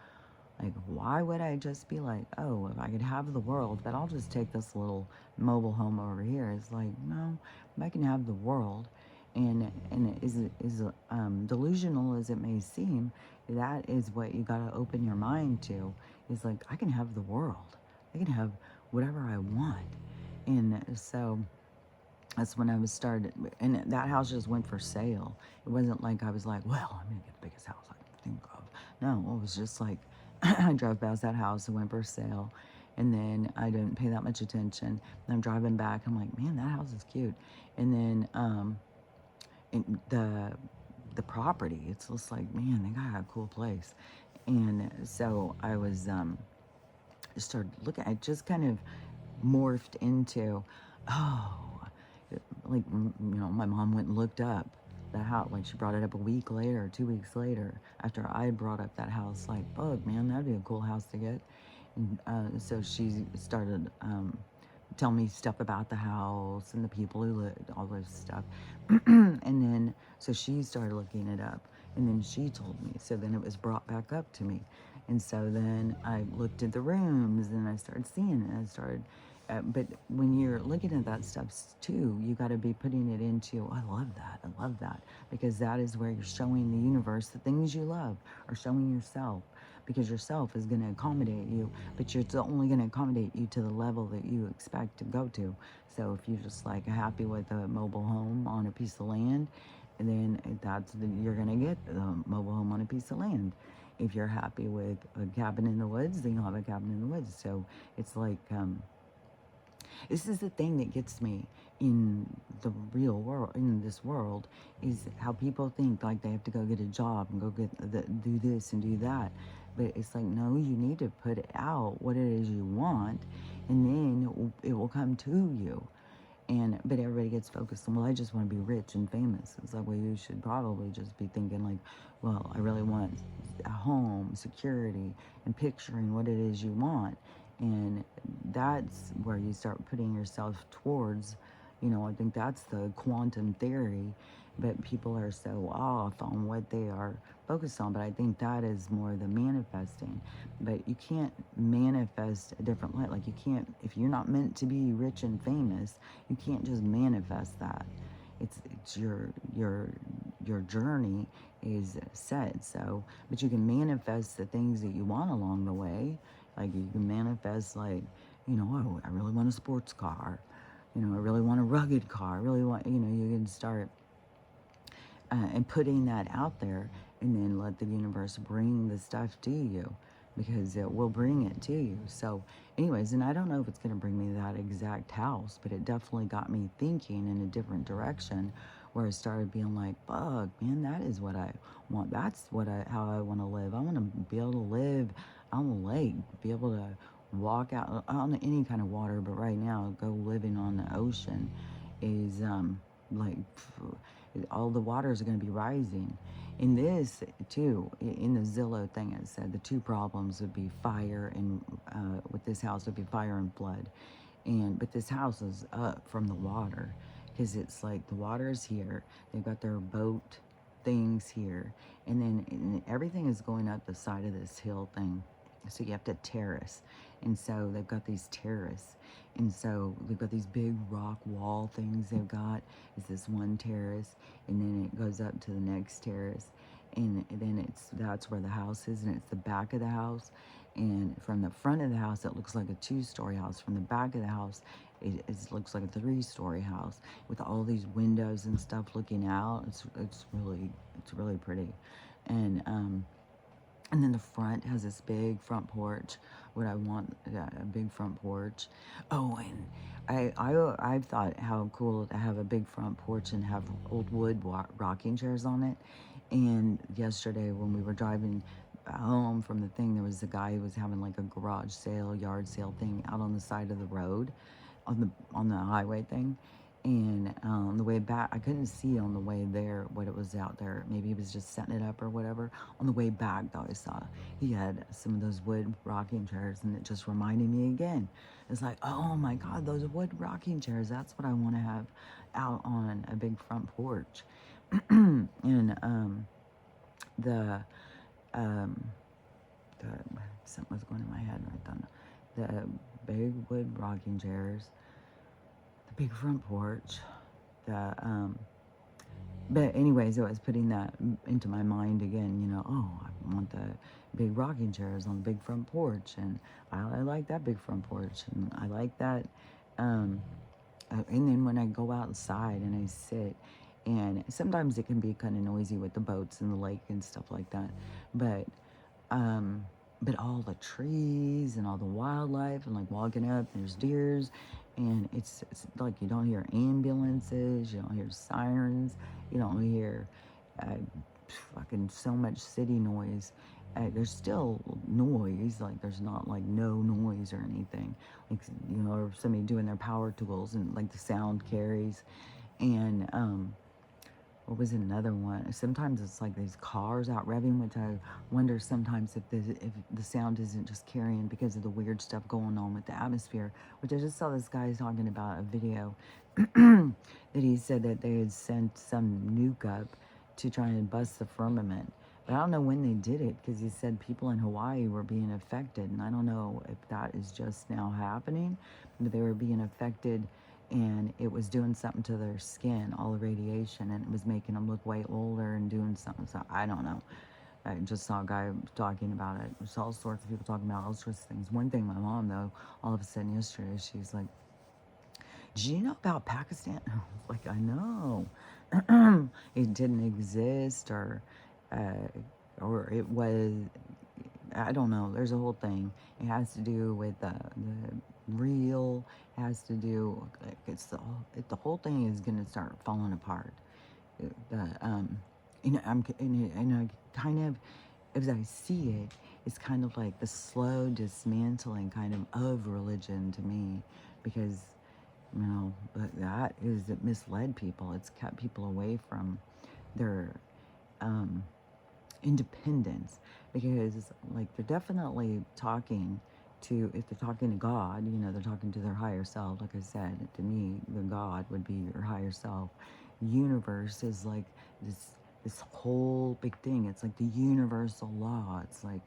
Like, why would I just be like, oh, if I could have the world, but I'll just take this little mobile home over here? It's like, no, if I can have the world, and delusional as it may seem, that is what you got to open your mind to. Is like, I can have the world, I can have whatever I want, and so that's when I was started, and that house just went for sale. It wasn't like I was like, well, I'm gonna get the biggest house I can think of. No, it was just like I drove past that house, it went for sale, and then I didn't pay that much attention. And I'm driving back, I'm like, man, that house is cute. And then and the property, it's just like, man, they got a cool place. And so I was started looking. I just kind of morphed into, oh, like, my mom went and looked up that house. Like, she brought it up a week later, 2 weeks later, after I brought up that house. Like, fuck, man, that'd be a cool house to get. And so she started telling me stuff about the house and the people who lived, all this stuff. And then, so she started looking it up. And then she told me. So then it was brought back up to me. And so then I looked at the rooms and I started seeing it. And I started, but when you're looking at that stuff too, you got to be putting it into, I love that. I love that. Because that is where you're showing the universe the things you love, or showing yourself. Because yourself is going to accommodate you, but it's only going to accommodate you to the level that you expect to go to. So if you're just like happy with a mobile home on a piece of land, then you're going to get the mobile home on a piece of land. If you're happy with a cabin in the woods, then you'll have a cabin in the woods. So it's like, this is the thing that gets me in the real world, in this world, is how people think like they have to go get a job and go do this and do that. But it's like, no, you need to put out what it is you want, and then it will come to you. But everybody gets focused on, well, I just want to be rich and famous. It's like, well, you should probably just be thinking like, well, I really want a home, security, and picturing what it is you want. And that's where you start putting yourself towards, I think that's the quantum theory, but people are so off on what they are focused on. But I think that is more the manifesting. But you can't manifest a different light. Like, you can't, if you're not meant to be rich and famous, you can't just manifest that. It's your journey is set. So, but you can manifest the things that you want along the way. Like, you can manifest, like, oh, I really want a sports car. I really want a rugged car. I really want, you can start and putting that out there, and then let the universe bring the stuff to you, because it will bring it to you. So anyways, and I don't know if it's going to bring me that exact house, but it definitely got me thinking in a different direction, where I started being like, fuck, man, that is what I want. That's how I want to live. I want to be able to live on the lake, be able to walk out on any kind of water, but right now, go living on the ocean is like, all the waters are going to be rising. In this too, in the Zillow thing, it said the two problems would be fire, and with this house would be fire and flood. But this house is up from the water, because it's like the water is here. They've got their boat things here, and everything is going up the side of this hill thing. So you have to terrace, and so they've got these terrace, and so they've got these big rock wall things. They've got is this one terrace, and then it goes up to the next terrace, and then that's where the house is, and it's the back of the house. And from the front of the house, it looks like a 2-story house. From the back of the house, it looks like a 3-story house with all these windows and stuff looking out. It's really pretty, and then the front has this big front porch. What I want, a big front porch. Oh, and I've thought how cool to have a big front porch and have old wood rocking chairs on it. And yesterday when we were driving home from the thing, there was a guy who was having like a garage sale, yard sale thing out on the side of the road, on the highway thing. And on the way back, I couldn't see on the way there what it was out there. Maybe he was just setting it up or whatever. On the way back, though, I saw he had some of those wood rocking chairs, and it just reminded me again. It's like, oh my God, those wood rocking chairs. That's what I want to have out on a big front porch. And the um, the something was going in my head right then. The big wood rocking chairs, the big front porch, the but anyways, it was putting that into my mind again, oh, I want the big rocking chairs on the big front porch, and I like that big front porch, and I like that. Um, and then when I go outside and I sit, and sometimes it can be kind of noisy with the boats and the lake and stuff like that, but um, but all the trees and all the wildlife, and like walking up, there's deers, and it's like you don't hear ambulances, you don't hear sirens, you don't hear uh, fucking so much city noise. There's still noise, like there's not like no noise or anything, like or somebody doing their power tools, and like the sound carries, and what was another one? Sometimes it's like these cars out revving, which I wonder sometimes if the sound isn't just carrying because of the weird stuff going on with the atmosphere. Which I just saw this guy talking about a video that he said that they had sent some nuke up to try and bust the firmament. But I don't know when they did it, because he said people in Hawaii were being affected, and I don't know if that is just now happening, but they were being affected, and it was doing something to their skin, all the radiation, and it was making them look way older and doing something. So I don't know. I just saw a guy talking about it. There's all sorts of people talking about all sorts of things. One thing, my mom, though, all of a sudden yesterday, she's like, "Did you know about Pakistan?" I was like, "I know." It didn't exist, uh, or it was, I don't know. There's a whole thing. It has to do with the real. It has to do. Like, the whole thing is gonna start falling apart. The and I kind of, as I see it, it's kind of like the slow dismantling kind of religion to me, because but that is, it misled people. It's kept people away from their um, independence, because like they're definitely talking to, if they're talking to God, they're talking to their higher self. Like I said, to me, the God would be your higher self. Universe is like this whole big thing. It's like the universal law. It's like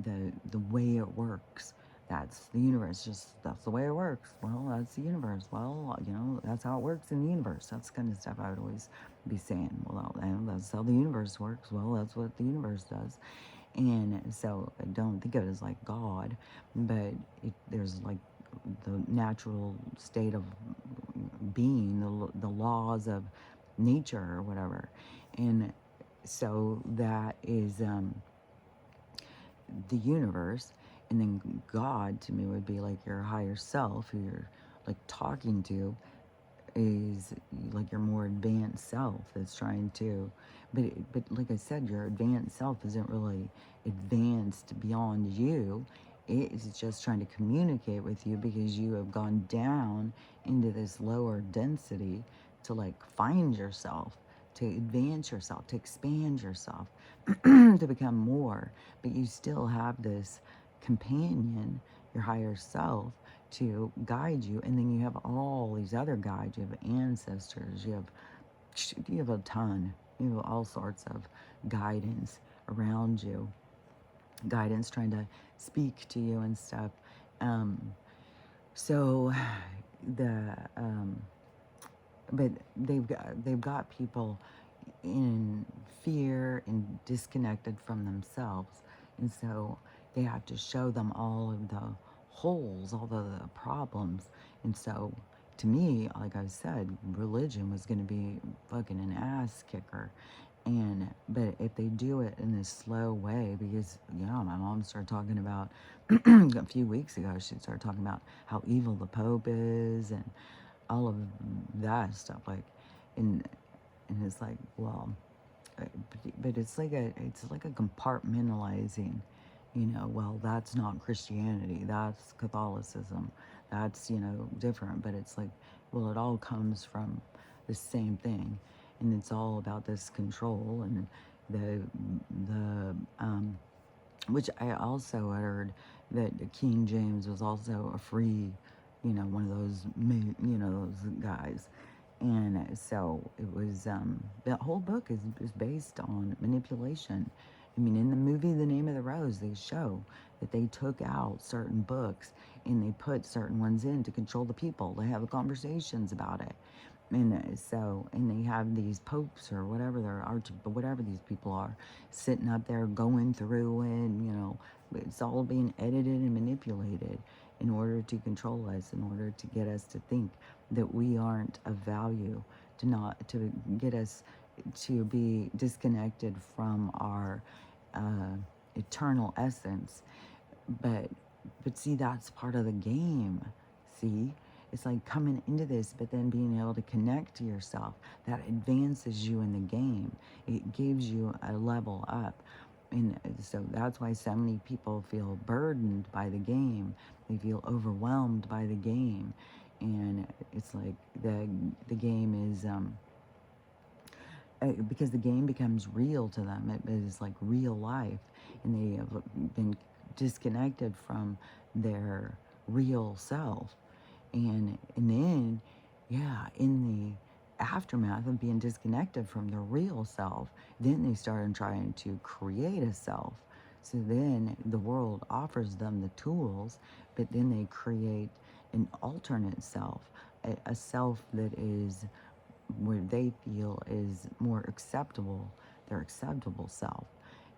the way it works. That's the universe. Just that's the way it works. Well, that's the universe. Well, that's how it works in the universe. That's the kind of stuff I would always be saying. Well, that's how the universe works. Well, that's what the universe does. And so I don't think of it as like God, but there's like the natural state of being, the laws of nature or whatever. And so that is the universe. And then God to me would be like your higher self, who you're like talking to, is like your more advanced self that's trying to, but like I said, your advanced self isn't really advanced beyond you. It is just trying to communicate with you, because you have gone down into this lower density to like find yourself, to advance yourself, to expand yourself, to become more. But you still have this companion, your higher self, to guide you. And then you have all these other guides. You have ancestors. You have a ton. You have all sorts of guidance around you. Guidance trying to speak to you and stuff. Um, so the but they've got people in fear and disconnected from themselves, and so they have to show them all of the holes, all the problems. And so to me, like I said, religion was going to be fucking an ass kicker. And but if they do it in this slow way, because my mom started talking about a few weeks ago, she started talking about how evil the Pope is and all of that stuff, like, and it's like, well, but it's like a compartmentalizing, well, that's not Christianity, that's Catholicism, that's different. But it's like Well, it all comes from the same thing, and it's all about this control and the which I also heard that King James was also a free, one of those, those guys. And so it was, that whole book is based on manipulation. I mean, in the movie The Name of the Rose, they show that they took out certain books and they put certain ones in to control the people. They have conversations about it. And they have these popes or whatever whatever these people are, sitting up there going through it. It's all being edited and manipulated in order to control us, in order to get us to think that we aren't of value, to get us to be disconnected from our eternal essence. But see, that's part of the game. See, it's like coming into this, but then being able to connect to yourself. That advances you in the game. It gives you a level up. And so that's why so many people feel burdened by the game. They feel overwhelmed by the game. And it's like the game is because the game becomes real to them. It is like real life, and they have been disconnected from their real self. And then, yeah, in the aftermath of being disconnected from their real self, then they started trying to create a self. So then the world offers them the tools, but then they create an alternate self, a self that is where they feel is more acceptable, their acceptable self.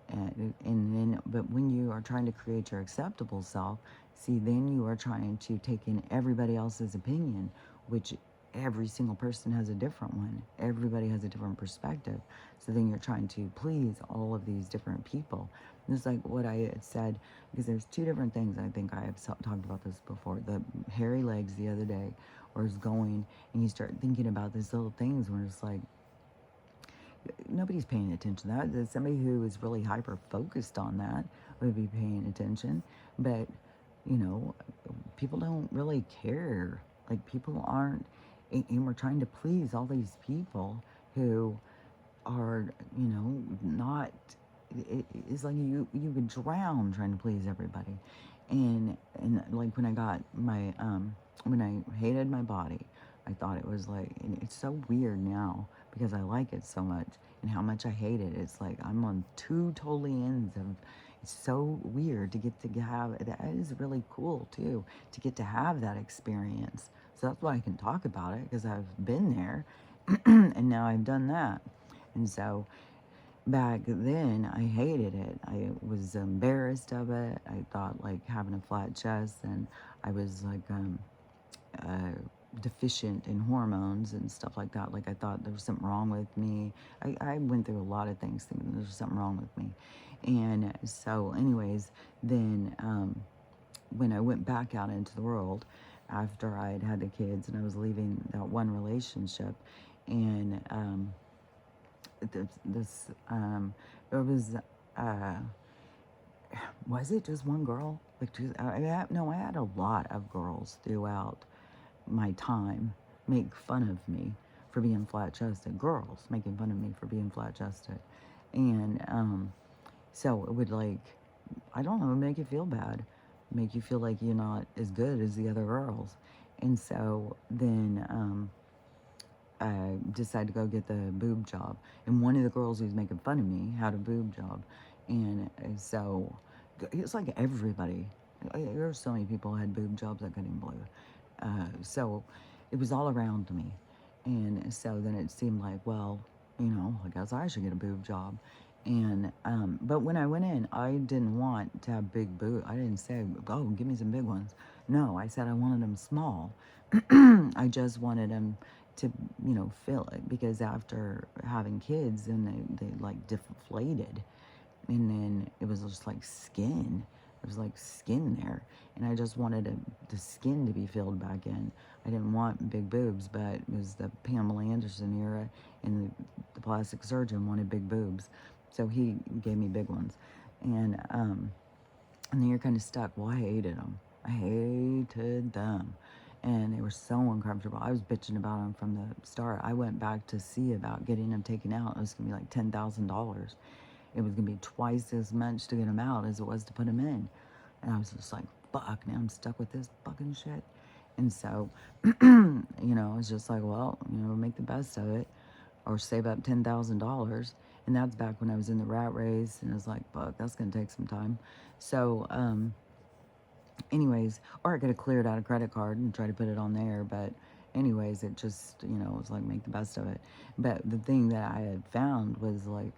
And then, but when you are trying to create your acceptable self, see, then you are trying to take in everybody else's opinion, which every single person has a different one. Everybody has a different perspective. So then you're trying to please all of these different people. And it's like what I had said, because there's two different things. I think I have talked about this before. The hairy legs the other day, where it's going, and you start thinking about these little things where it's like, nobody's paying attention to that. Somebody who is really hyper focused on that would be paying attention. But, people don't really care. Like, people aren't, and we're trying to please all these people who are, not, it's like you could drown trying to please everybody. And like when I got my, when I hated my body, I thought it was like, and it's so weird now because I like it so much and how much I hate it. It's like I'm on two totally ends of, it's so weird to get to have, that is really cool too, to get to have that experience. So that's why I can talk about it, because I've been there and now I've done that. And so back then I hated it. I was embarrassed of it. I thought like having a flat chest, and I was like uh, deficient in hormones and stuff like that. Like I thought there was something wrong with me. I went through a lot of things thinking there was something wrong with me. And so anyways, then when I went back out into the world after I had had the kids and I was leaving that one relationship, and there was it just one girl? Like, no, I had a lot of girls throughout my time make fun of me for being flat-chested. Girls making fun of me for being flat-chested. And so it would, like, I don't know, make you feel bad. Make you feel like you're not as good as the other girls. And so then I decided to go get the boob job. And one of the girls who was making fun of me had a boob job. And so it's like everybody. There were so many people who had boob jobs I couldn't believe it. So it was all around me. And so then it seemed like, well, I guess I should get a boob job. And but when I went in, I didn't want to have big boobs. I didn't say, oh, give me some big ones. No, I said I wanted them small. I just wanted them to, fill it, because after having kids, then they like deflated, and then it was just like skin. It was like skin there, and I just wanted the skin to be filled back in. I didn't want big boobs, but it was the Pamela Anderson era, and the plastic surgeon wanted big boobs, so he gave me big ones, and then you're kind of stuck. Well, I hated them. I hated them. and they were so uncomfortable. I was bitching about them from the start. I went back to see about getting them taken out. It was going to be like $10,000. It was going to be twice as much to get them out as it was to put them in. And I was just like, fuck, now I'm stuck with this fucking shit. And so, I was just like, well, make the best of it or save up $10,000. And that's back when I was in the rat race. And I was like, fuck, that's going to take some time. So, anyways, or I could have cleared out a credit card and try to put it on there. But anyways, it just, was like, make the best of it. But the thing that I had found was like,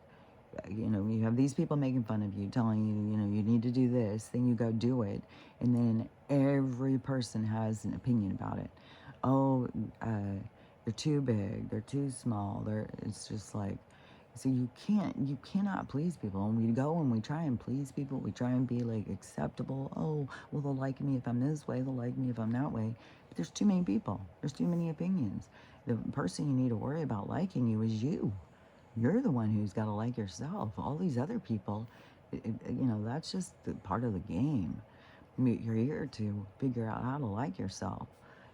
you have these people making fun of you, telling you, you need to do this, then you go do it. And then every person has an opinion about it. Oh, they're too big, they're too small, it's just like, so you cannot please people. And we go and we try and please people. We try and be like acceptable. Oh, well, they'll like me if I'm this way. They'll like me if I'm that way. But there's too many people. There's too many opinions. The person you need to worry about liking you is you. You're the one who's got to like yourself. All these other people, that's just part of the game. You're here to figure out how to like yourself,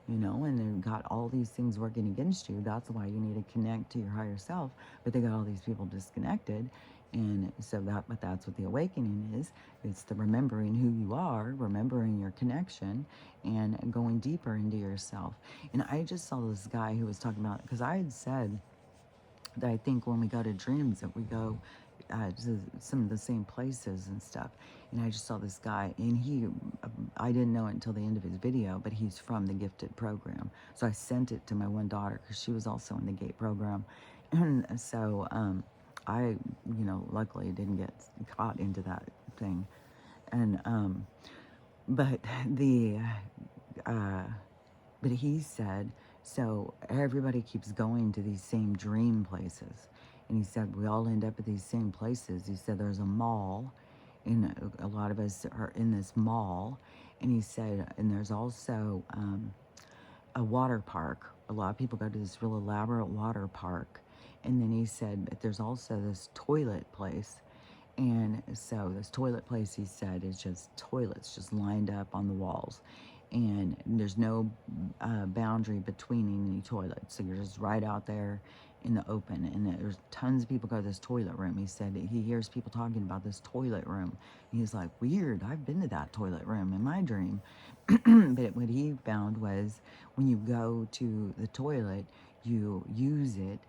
and they've got all these things working against you. That's why you need to connect to your higher self. But they got all these people disconnected. And so that's what the awakening is. It's the remembering who you are, remembering your connection, and going deeper into yourself. And I just saw this guy who was talking about, because I had said that I think when we go to dreams that we go to some of the same places and stuff. And I just saw this guy, and I didn't know it until the end of his video, but he's from the Gifted program. So I sent it to my one daughter because she was also in the GATE program. And so I, luckily didn't get caught into that thing. And, but but he said, so everybody keeps going to these same dream places. And he said, we all end up at these same places. He said, there's a mall, and a lot of us are in this mall. And he said, and there's also a water park. A lot of people go to this real elaborate water park. And then he said, but there's also this toilet place. And so this toilet place, he said, is just toilets just lined up on the walls. And there's no boundary between any toilets. So you're just right out there in the open. And there's tons of people go to this toilet room. He said he hears people talking about this toilet room. And he's like, weird, I've been to that toilet room in my dream. But what he found was when you go to the toilet, you use it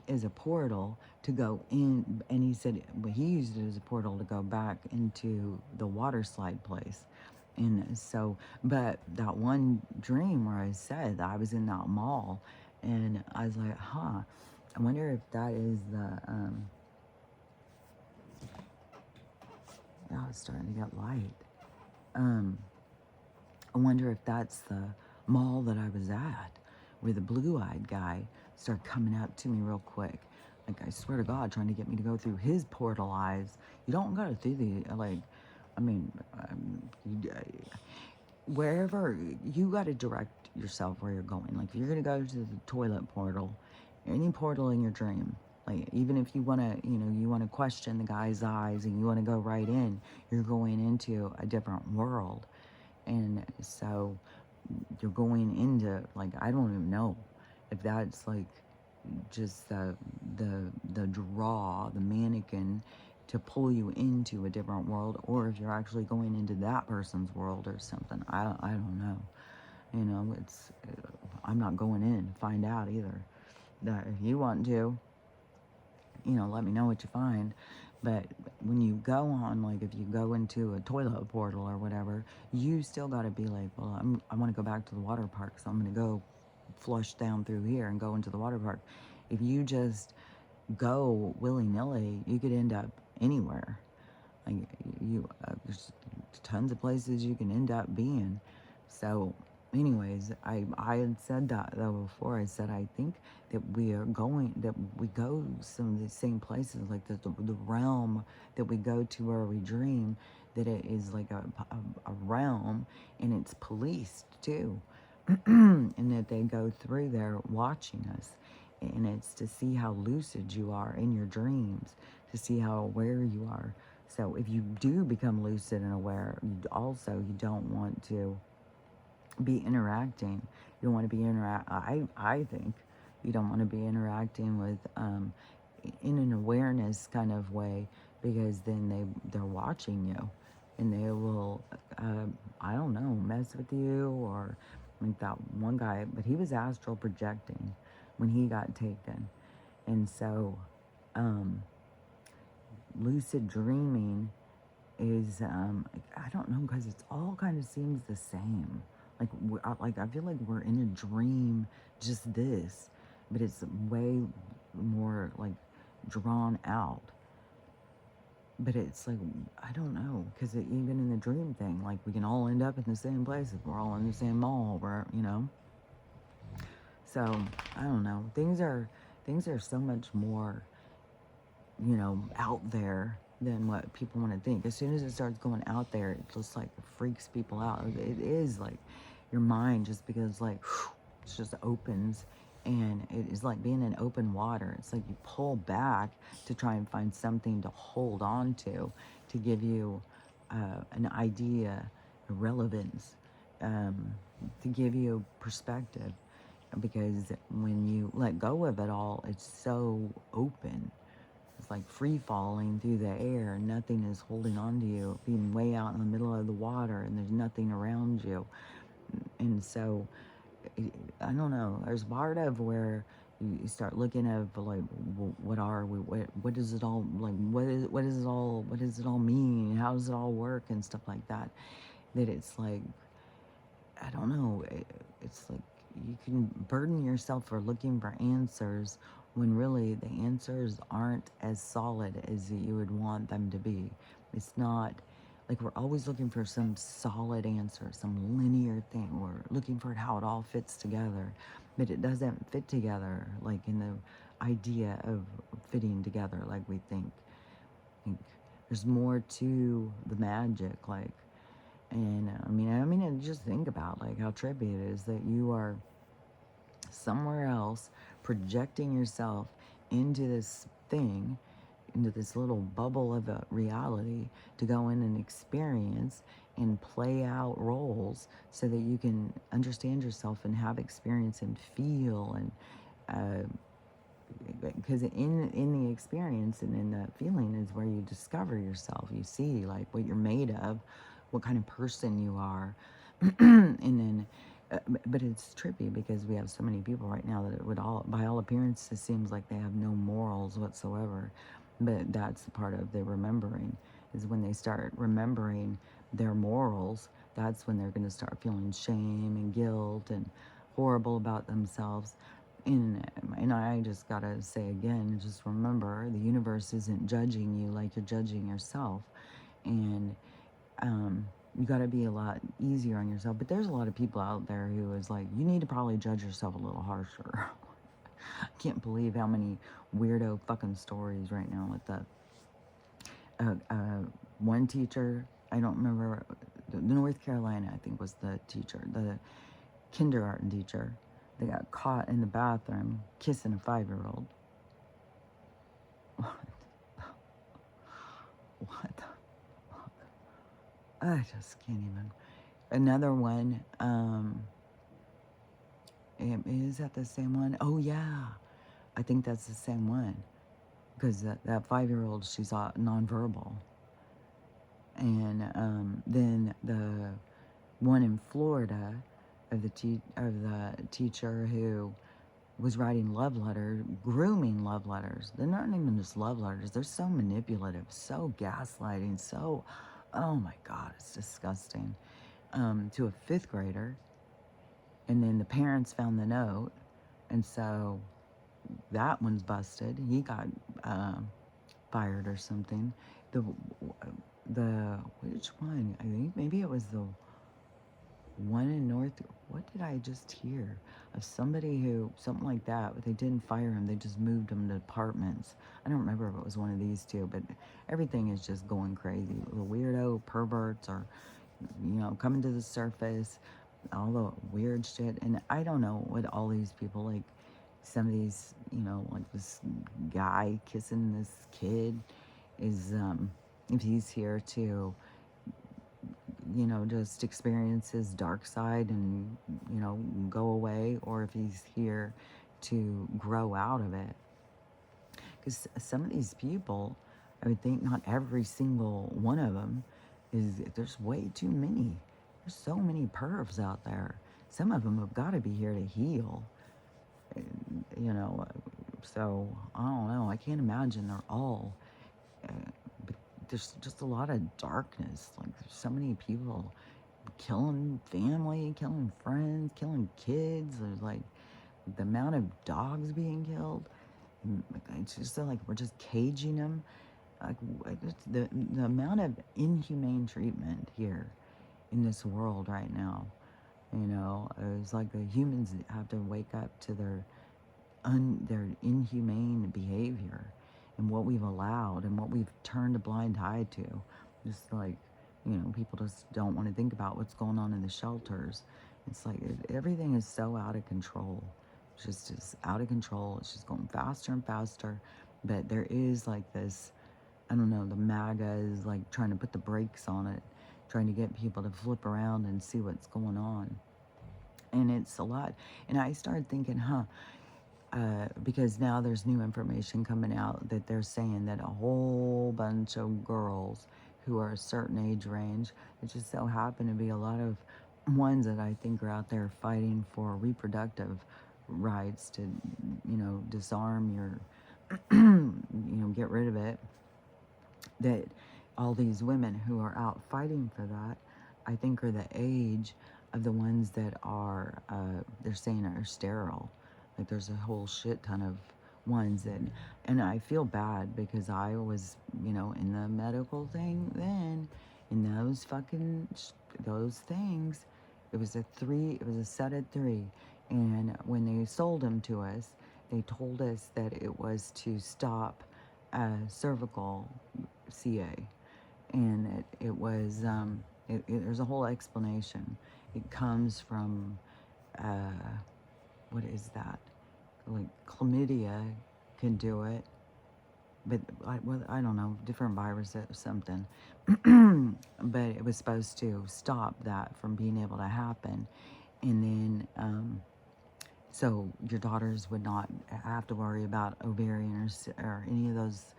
as a portal to go in. And he said he used it as a portal to go back into the water slide place. And so, but that one dream where I said that I was in that mall, and I was like, I wonder if that is the, it's starting to get light. I wonder if that's the mall that I was at, where the blue-eyed guy started coming up to me real quick. Like, I swear to God, trying to get me to go through his portal eyes. You don't go through the, wherever, you got to direct yourself where you're going. Like, if you're going to go to the toilet portal, any portal in your dream, like, even if you want to, you want to question the guy's eyes and you want to go right in, you're going into a different world. And so you're going into, like, I don't even know if that's like just the draw, the mannequin to pull you into a different world, or if you're actually going into that person's world or something. I don't know. I'm not going in to find out either. That if you want to, let me know what you find. But when you go on, like, if you go into a toilet portal or whatever, you still got to be like, well, I want to go back to the water park, so I'm going to go flush down through here and go into the water park. If you just go willy-nilly, you could end up anywhere. Like, there's tons of places you can end up being. So anyways, I had said that though before. I said I think that we go some of the same places, like the realm that we go to where we dream, that it is like a realm, and it's policed too. And that they go through there watching us, and it's to see how lucid you are in your dreams, to see how aware you are. So if you do become lucid and aware, you don't want to be interacting. You don't want to be I think you don't want to be interacting with in an awareness kind of way, because then they're watching you, and they will I don't know, mess with you, or like that one guy, but he was astral projecting when he got taken. And so lucid dreaming is I don't know, because it's all kind of seems the same. Like I feel like we're in a dream, just this, but it's way more like drawn out. But it's like, I don't know, because even in the dream thing, like we can all end up in the same place if we're all in the same mall, where So I don't know. Things are so much more, out there than what people want to think. As soon as it starts going out there, it just like freaks people out. It is like your mind just because like it just opens, and it is like being in open water. It's like you pull back to try and find something to hold on to give you an idea, a relevance, to give you perspective. Because when you let go of it all, it's so open. It's like free falling through the air. Nothing is holding on to you, being way out in the middle of the water, and there's nothing around you. And so, I don't know. There's part of where you start looking at like, what are we? What does it all like? What is it all? What does it all mean? How does it all work and stuff like that? That it's like, I don't know. It's like you can burden yourself for looking for answers when really the answers aren't as solid as you would want them to be. It's not like we're always looking for some solid answer, some linear thing. We're looking for how it all fits together, but it doesn't fit together like in the idea of fitting together like we think. I think there's more to the magic, like. And and just think about like how trippy it is that you are somewhere else projecting yourself into this thing, into this little bubble of a reality, to go in and experience and play out roles so that you can understand yourself and have experience and feel. And because in the experience and in the feeling is where you discover yourself. You see like what you're made of, what kind of person you are. And then but it's trippy because we have so many people right now that it would all, by all appearances, it seems like they have no morals whatsoever. But that's the part of the remembering, is when they start remembering their morals, that's when they're going to start feeling shame and guilt and horrible about themselves. And I just gotta say again, just remember, the universe isn't judging you like you're judging yourself. And you got to be a lot easier on yourself. But there's a lot of people out there who is like, you need to probably judge yourself a little harsher. I can't believe how many weirdo fucking stories right now with the one teacher. I don't remember, the North Carolina, I think, was the teacher, the kindergarten teacher. They got caught in the bathroom kissing a 5-year-old. What? What the fuck? I just can't even. Another one, is that the same one? Oh, yeah. I think that's the same one. Because that 5-year-old, she's nonverbal. And then the one in Florida of the teacher who was writing love letters, grooming love letters. They're not even just love letters. They're so manipulative, so gaslighting, so, oh my God, it's disgusting. To a 5th grader. And then the parents found the note. And so that one's busted. He got fired or something. The which one? I think maybe it was the one in North. What did I just hear of somebody who, something like that, but they didn't fire him, they just moved him to apartments. I don't remember if it was one of these two, but everything is just going crazy. The weirdo perverts are, coming to the surface, all the weird shit. And I don't know what all these people, like some of these, like this guy kissing this kid is, if he's here to just experience his dark side and, go away, or if he's here to grow out of it. Because some of these people, I would think not every single one of them there's way too many. There's so many pervs out there. Some of them have got to be here to heal, you know. So I don't know. I can't imagine they're all. But there's just a lot of darkness. Like there's so many people killing family, killing friends, killing kids. There's like the amount of dogs being killed. It's just like we're just caging them. Like the amount of inhumane treatment here in this world right now. It's like the humans have to wake up to their inhumane behavior and what we've allowed and what we've turned a blind eye to. Just like, people just don't want to think about what's going on in the shelters. It's like everything is so out of control. It's just out of control. It's just going faster and faster. But there is like this, I don't know, the MAGA is like trying to put the brakes on it, trying to get people to flip around and see what's going on. And it's a lot. And I started thinking, because now there's new information coming out that they're saying that a whole bunch of girls who are a certain age range, it just so happen to be a lot of ones that I think are out there fighting for reproductive rights to, disarm your, get rid of it. That all these women who are out fighting for that, I think are the age of the ones that are, they're saying are sterile. Like there's a whole shit ton of ones and I feel bad because I was, in the medical thing then, in those things, it was a set of 3. And when they sold them to us, they told us that it was to stop cervical CA. And it was, there's a whole explanation. It comes from, what is that? Like chlamydia can do it, but I don't know, different virus or something. But it was supposed to stop that from being able to happen. And then, so your daughters would not have to worry about ovarian or any of those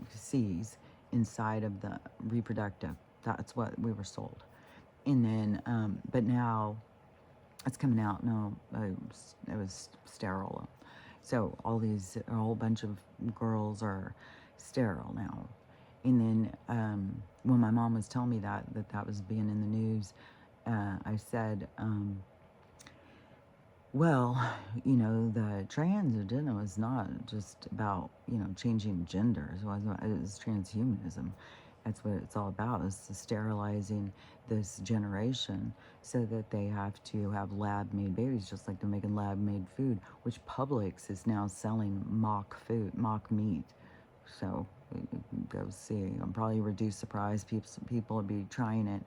C's inside of the reproductive. That's what we were sold. And then, but now it's coming out. No, it was sterile. So a whole bunch of girls are sterile now. And then when my mom was telling me that was being in the news, I said, well, the trans agenda was not just about, changing genders. It was transhumanism. That's what it's all about, is sterilizing this generation so that they have to have lab-made babies, just like they're making lab-made food, which Publix is now selling mock meat. So go see. I'm probably reduced the price. People would be trying it.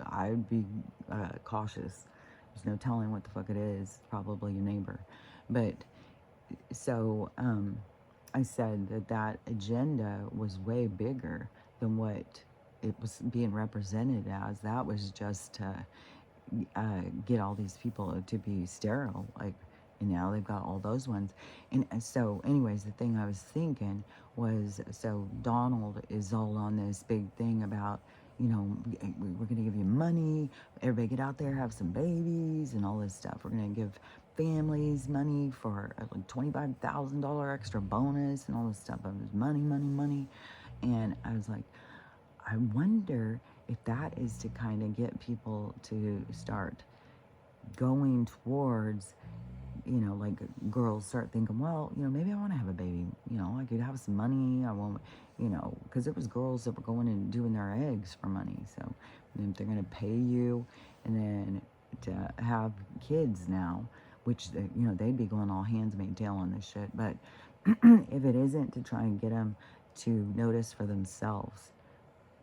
I would be cautious. There's no telling what the fuck it is. It's probably your neighbor. But so I said that agenda was way bigger than what it was being represented as. That was just to get all these people to be sterile. Like, and now they've got all those ones. And so anyways, the thing I was thinking was, so Donald is all on this big thing about, we're going to give you money. Everybody get out there, have some babies and all this stuff. We're going to give families money for like $25,000 extra bonus and all this stuff. It was money. And I was like, I wonder if that is to kind of get people to start going towards, like girls start thinking, well, maybe I want to have a baby. I could have some money. I won't, because there was girls that were going and doing their eggs for money. So if they're going to pay you and then to have kids now, which, they'd be going all hands made tail on this shit. But if it isn't to try and get them to notice for themselves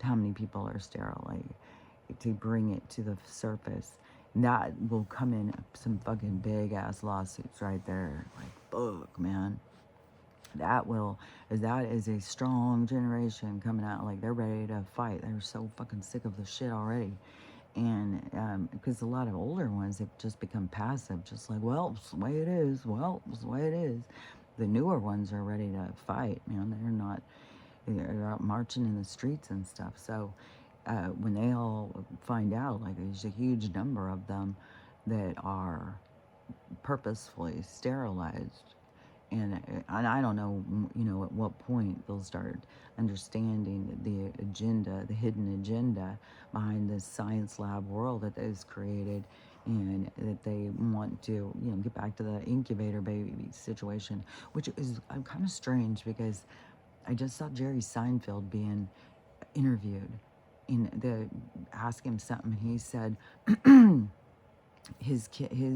how many people are sterile, like to bring it to the surface, that will come in some fucking big ass lawsuits right there. Like, fuck, man. That will, is that is a strong generation coming out, like they're ready to fight. They're so fucking sick of the shit already. And because a lot of older ones have just become passive, just like, well, it's the way it is. Well, it's the way it is. The newer ones are ready to fight, man. They're not, they're out marching in the streets and stuff. So when they all find out, like there's a huge number of them that are purposefully sterilized, and I don't know, at what point they'll start understanding the agenda, the hidden agenda behind this science lab world that is created, and that they want to, get back to the incubator baby situation, which is kind of strange because I just saw Jerry Seinfeld being interviewed, and the ask him something, and he said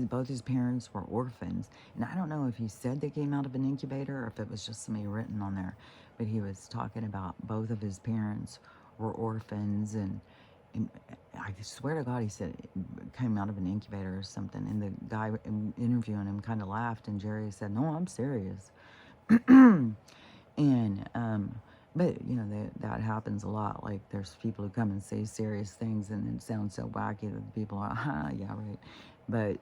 both his parents were orphans, and I don't know if he said they came out of an incubator or if it was just something written on there, but he was talking about both of his parents were orphans, and I swear to God he said it came out of an incubator or something, and the guy interviewing him kind of laughed, and Jerry said, no, I'm serious. And but that happens a lot. Like there's people who come and say serious things, and it sounds so wacky that people are, yeah, right. But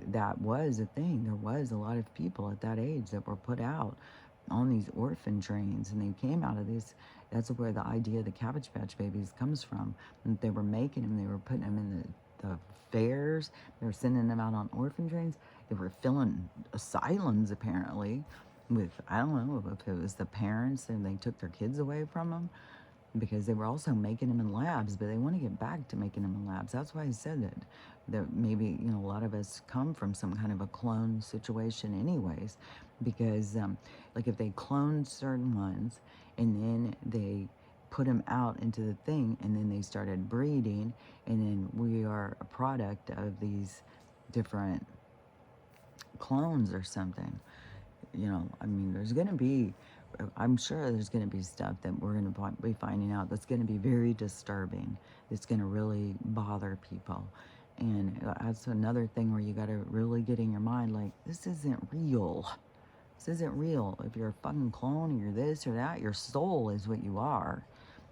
that was a thing. There was a lot of people at that age that were put out on these orphan trains, and they came out of this. That's where the idea of the Cabbage Patch Babies comes from. And they were making them. They were putting them in the fairs. They were sending them out on orphan trains. They were filling asylums apparently with, I don't know if it was the parents and they took their kids away from them, because they were also making them in labs, but they want to get back to making them in labs. That's why I said that maybe, a lot of us come from some kind of a clone situation anyways, because like if they cloned certain ones and then they put them out into the thing and then they started breeding, and then we are a product of these different clones or something. I mean, I'm sure there's going to be stuff that we're going to be finding out that's going to be very disturbing. It's going to really bother people. And that's another thing where you got to really get in your mind, like, this isn't real. This isn't real. If you're a fucking clone or you're this or that, your soul is what you are.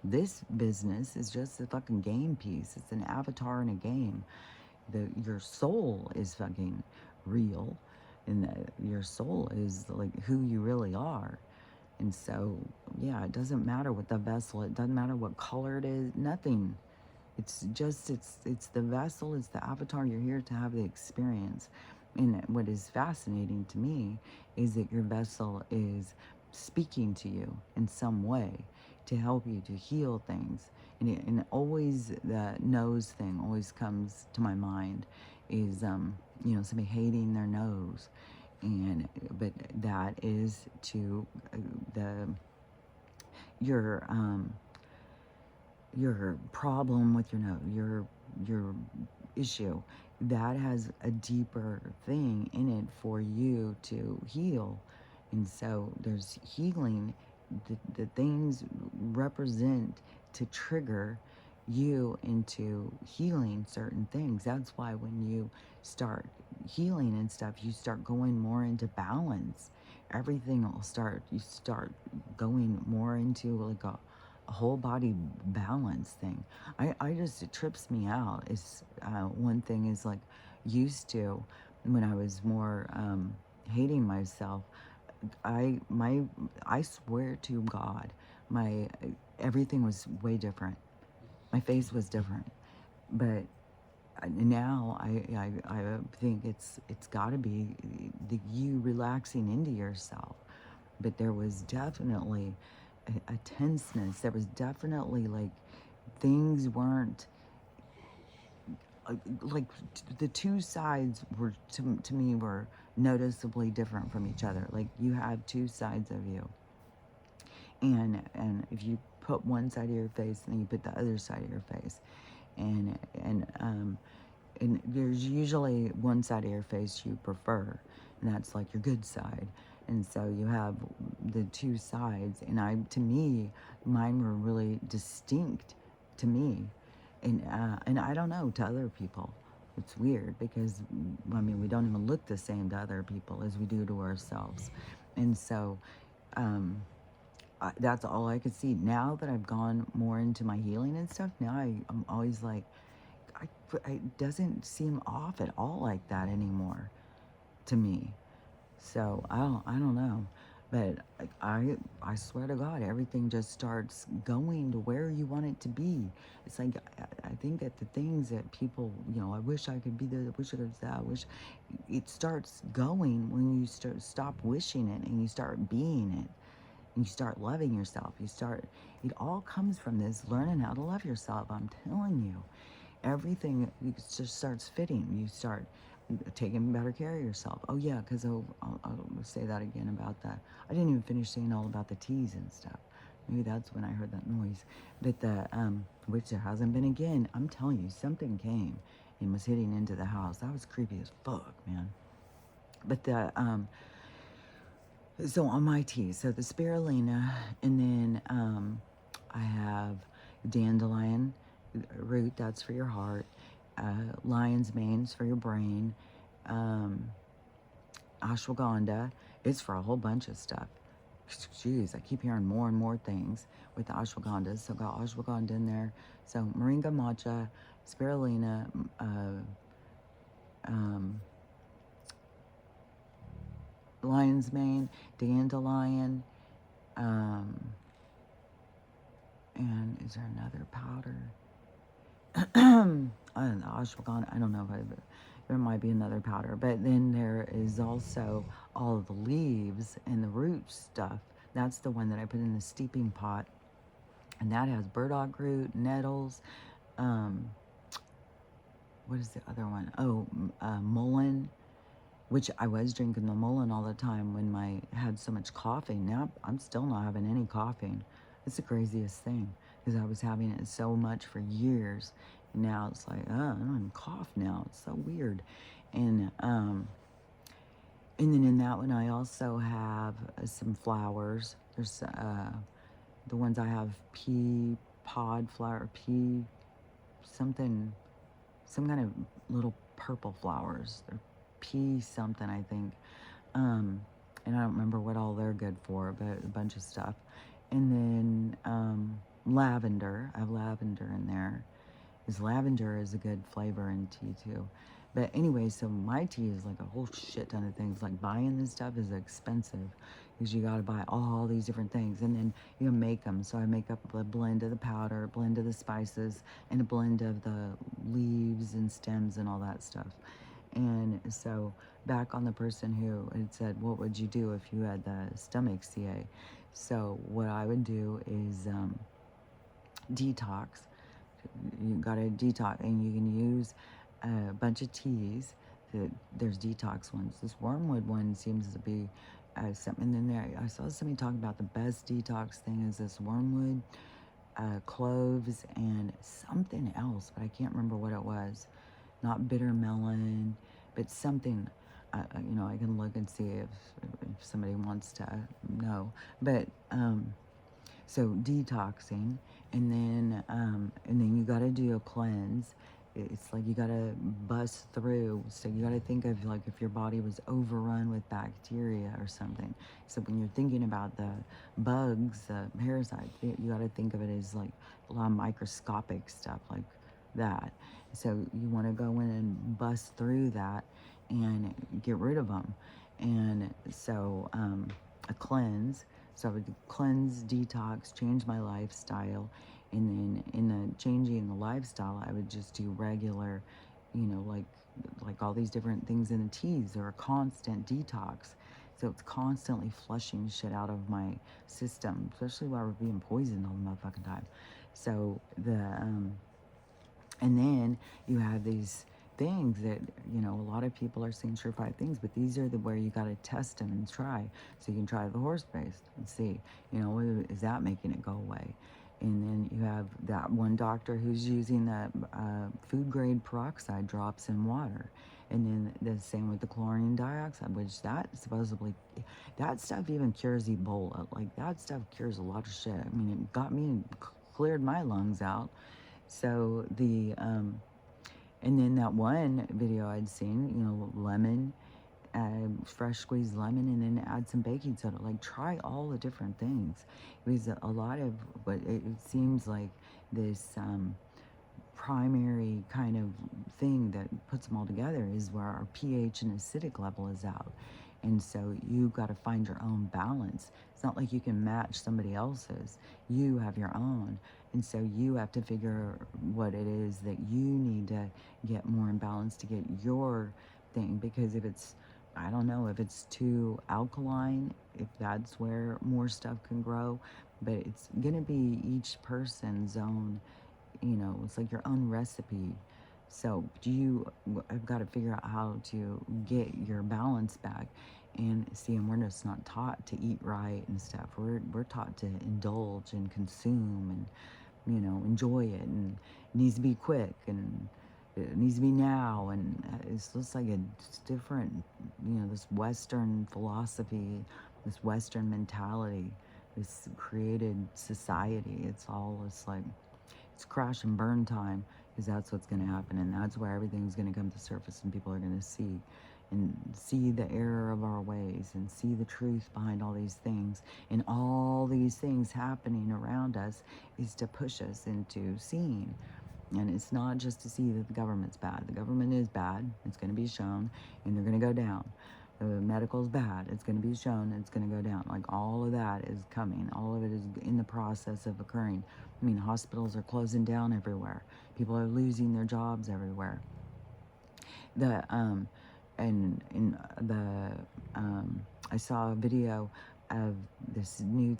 This business is just a fucking game piece. It's an avatar in a game. Your soul is fucking real, and your soul is like who you really are. And so, yeah, it doesn't matter what the vessel, it doesn't matter what color it is, nothing. It's just, it's the vessel, it's the avatar. You're here to have the experience. And what is fascinating to me is that your vessel is speaking to you in some way to help you to heal things. And always the nose thing always comes to my mind is, somebody hating their nose. But that is to your problem with your nose, your issue, that has a deeper thing in it for you to heal. And so there's healing. The things represent to trigger you into healing certain things. That's why when you start healing and stuff, you start going more into balance. Everything will you start going more into like a whole body balance thing. I just, it trips me out. It's one thing is like, used to, when I was more hating myself, I swear to God, everything was way different. My face was different, but now I think it's got to be you relaxing into yourself. But there was definitely a tenseness. There was definitely like things weren't like the two sides were to me were noticeably different from each other. Like you have two sides of you, and if you put one side of your face and then you put the other side of your face, and there's usually one side of your face you prefer, and that's like your good side. And so you have the two sides, and to me, mine were really distinct to me, and I don't know, to other people. It's weird because, I mean, we don't even look the same to other people as we do to ourselves. And so um, that's all I could see. Now that I've gone more into my healing and stuff, now I'm always like, it doesn't seem off at all like that anymore to me. So I don't know, but I swear to God, everything just starts going to where you want it to be. It's like I think that the things that people, I wish I could be this, I wish I could do that, I wish it starts going when you stop wishing it and you start being it. And you start loving yourself. It all comes from this learning how to love yourself. I'm telling you, everything just starts fitting. You start taking better care of yourself. Oh yeah, because I'll say that again about that. I didn't even finish saying all about the teas and stuff. Maybe that's when I heard that noise. But which there hasn't been again. I'm telling you, something came and was hitting into the house. That was creepy as fuck, man. But so on my tea, so the spirulina, and then I have dandelion root, that's for your heart, lion's mane's for your brain, um, ashwagandha, it's for a whole bunch of stuff. Jeez, I keep hearing more and more things with the ashwagandha. So got ashwagandha in there. So moringa matcha, spirulina, um, lion's mane, dandelion, and is there another powder? I don't know, ashwagandha. I don't know if there might be another powder, but then there is also all of the leaves and the root stuff. That's the one that I put in the steeping pot, and that has burdock root, nettles. Um, what is the other one? Oh, mullein, which I was drinking the mullein all the time when I had so much coughing. Now I'm still not having any coughing. It's the craziest thing because I was having it so much for years. And now it's like, oh, I don't even cough now. It's so weird. And then in that one, I also have some flowers. There's the ones I have, pea pod flower, pea something, some kind of little purple flowers. They're pea something, I think. And I don't remember what all they're good for, but a bunch of stuff. And then lavender. I have lavender in there. Because lavender is a good flavor in tea too. But anyway, so my tea is like a whole shit ton of things. Like buying this stuff is expensive because you got to buy all these different things and then you make them. So I make up a blend of the powder, a blend of the spices, and a blend of the leaves and stems and all that stuff. And so back on the person who had said, what would you do if you had the stomach CA? So what I would do is detox. You got to detox, and you can use a bunch of teas. There's detox ones. This wormwood one seems to be something in there. I saw somebody talking about the best detox thing is this wormwood, cloves, and something else, but I can't remember what it was. Not bitter melon, but something. I can look and see if somebody wants to know. But so detoxing, and then you got to do a cleanse. It's like you got to bust through. So you got to think of like if your body was overrun with bacteria or something. So when you're thinking about the bugs, the parasites, you got to think of it as like a lot of microscopic stuff like that. So you want to go in and bust through that and get rid of them. And so a cleanse. So I would cleanse, detox, change my lifestyle. And then in the changing the lifestyle, I would just do regular, like all these different things in the teas. They're a constant detox. So it's constantly flushing shit out of my system, especially while we're being poisoned all the motherfucking time. So and then you have these things that, a lot of people are saying surefire things, but these are where you got to test them and try. So you can try the horse-based and see, is that making it go away? And then you have that one doctor who's using the food-grade peroxide drops in water. And then the same with the chlorine dioxide, which that supposedly, that stuff even cures Ebola. Like that stuff cures a lot of shit. I mean, it got me and cleared my lungs out. So and then that one video I'd seen, lemon, fresh squeezed lemon, and then add some baking soda. Like, try all the different things. Because a lot of what it seems like this primary kind of thing that puts them all together is where our pH and acidic level is out. And so you've got to find your own balance. It's not like you can match somebody else's. You have your own. And so you have to figure what it is that you need to get more in balance to get your thing. Because if it's, I don't know, if it's too alkaline, if that's where more stuff can grow, but it's going to be each person's own, it's like your own recipe. So you have got to figure out how to get your balance back. And see, and we're just not taught to eat right and stuff. We're taught to indulge and consume and, enjoy it. And it needs to be quick and it needs to be now. And it's just like a different, this Western philosophy, this Western mentality, this created society. It's all this like, it's crash and burn time, because that's what's going to happen, and that's where everything's going to come to the surface, and people are going to see the error of our ways and see the truth behind all these things. And all these things happening around us is to push us into seeing. And it's not just to see that the government's bad. The government is bad. It's going to be shown, and they're going to go down. The medical's bad. It's going to be shown. It's going to go down. Like, all of that is coming. All of it is in the process of occurring. I mean, hospitals are closing down everywhere. People are losing their jobs everywhere. I saw a video of this new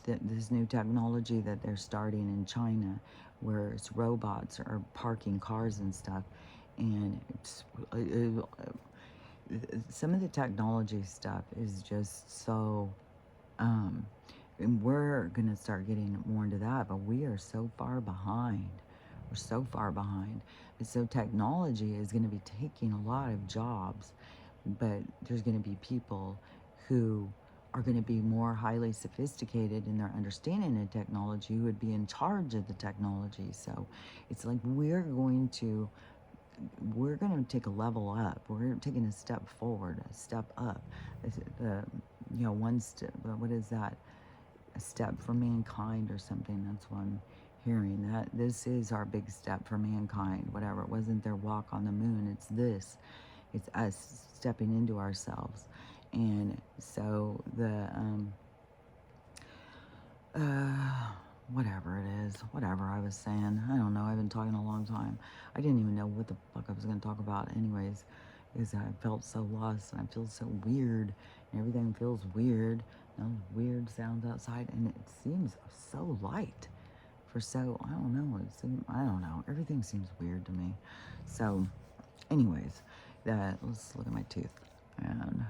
technology that they're starting in China, where it's robots are parking cars and stuff, and some of the technology stuff is just so. And we're gonna start getting more into that, but we are so far behind. We're so far behind. And so technology is going to be taking a lot of jobs, but there's going to be people who are going to be more highly sophisticated in their understanding of technology, who would be in charge of the technology. So it's like we're going to take a level up. We're taking a step forward, a step up. One step, what is that? A step for mankind or something. That's what I'm hearing. That this is our big step for mankind. Whatever, it wasn't their walk on the moon. It's this. It's us stepping into ourselves. And so whatever it is, whatever I was saying, I don't know. I've been talking a long time. I didn't even know what the fuck I was going to talk about anyways, because I felt so lost and I feel so weird and everything feels weird. Weird sounds outside, and it seems so light for so, I don't know, everything seems weird to me. So anyways, let's look at my tooth, and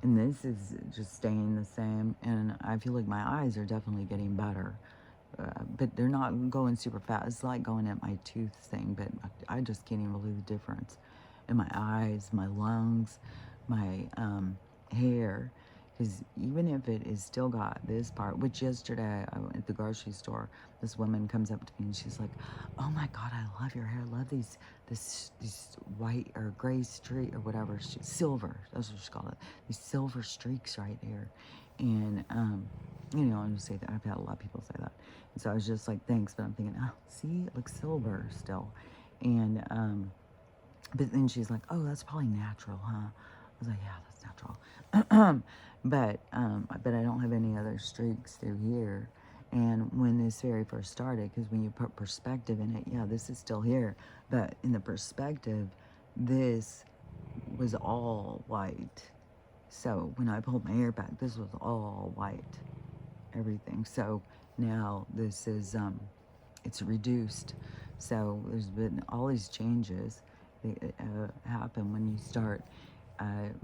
this is just staying the same, and I feel like my eyes are definitely getting better, but they're not going super fast. It's like going at my tooth thing, but I just can't even believe the difference in my eyes, my lungs, my hair. Because even if it is still got this part, which yesterday I went at the grocery store, this woman comes up to me and she's like, "Oh my God, I love your hair. I love these white or gray streak or whatever, silver. That's what she called it. These silver streaks right here." And I'm gonna say that I've had a lot of people say that, and so I was just like, "Thanks," but I'm thinking, "Oh, see, it looks silver still," and but then she's like, "Oh, that's probably natural, huh?" I was like, "Yeah, that's natural." But I don't have any other streaks through here. And when this very first started, because when you put perspective in it, yeah, this is still here. But in the perspective, this was all white. So when I pulled my hair back, this was all white, everything. So now this is, it's reduced. So there's been all these changes that happen when you start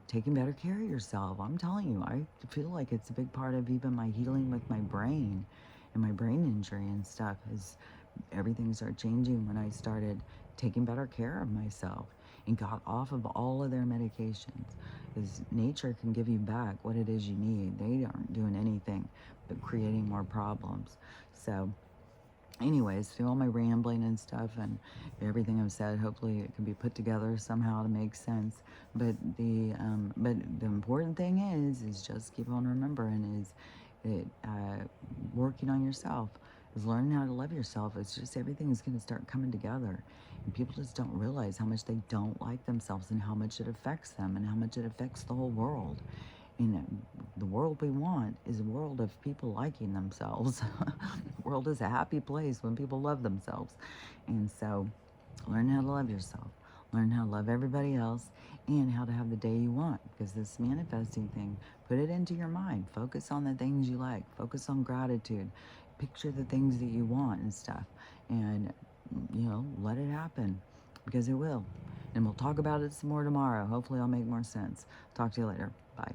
taking better care of yourself. I'm telling you, I feel like it's a big part of even my healing with my brain and my brain injury and stuff, is everything started changing when I started taking better care of myself and got off of all of their medications. Because nature can give you back what it is you need. They aren't doing anything but creating more problems. So anyways, through all my rambling and stuff and everything I've said, hopefully it can be put together somehow to make sense. But the important thing is just keep on remembering is that working on yourself is learning how to love yourself. It's just everything is going to start coming together, and people just don't realize how much they don't like themselves and how much it affects them and how much it affects the whole world. And the world we want is a world of people liking themselves. The world is a happy place when people love themselves. And so learn how to love yourself, learn how to love everybody else, and how to have the day you want. Because this manifesting thing, put it into your mind. Focus on the things you like, focus on gratitude, picture the things that you want and stuff. And, let it happen because it will. And we'll talk about it some more tomorrow. Hopefully, I'll make more sense. Talk to you later. Bye.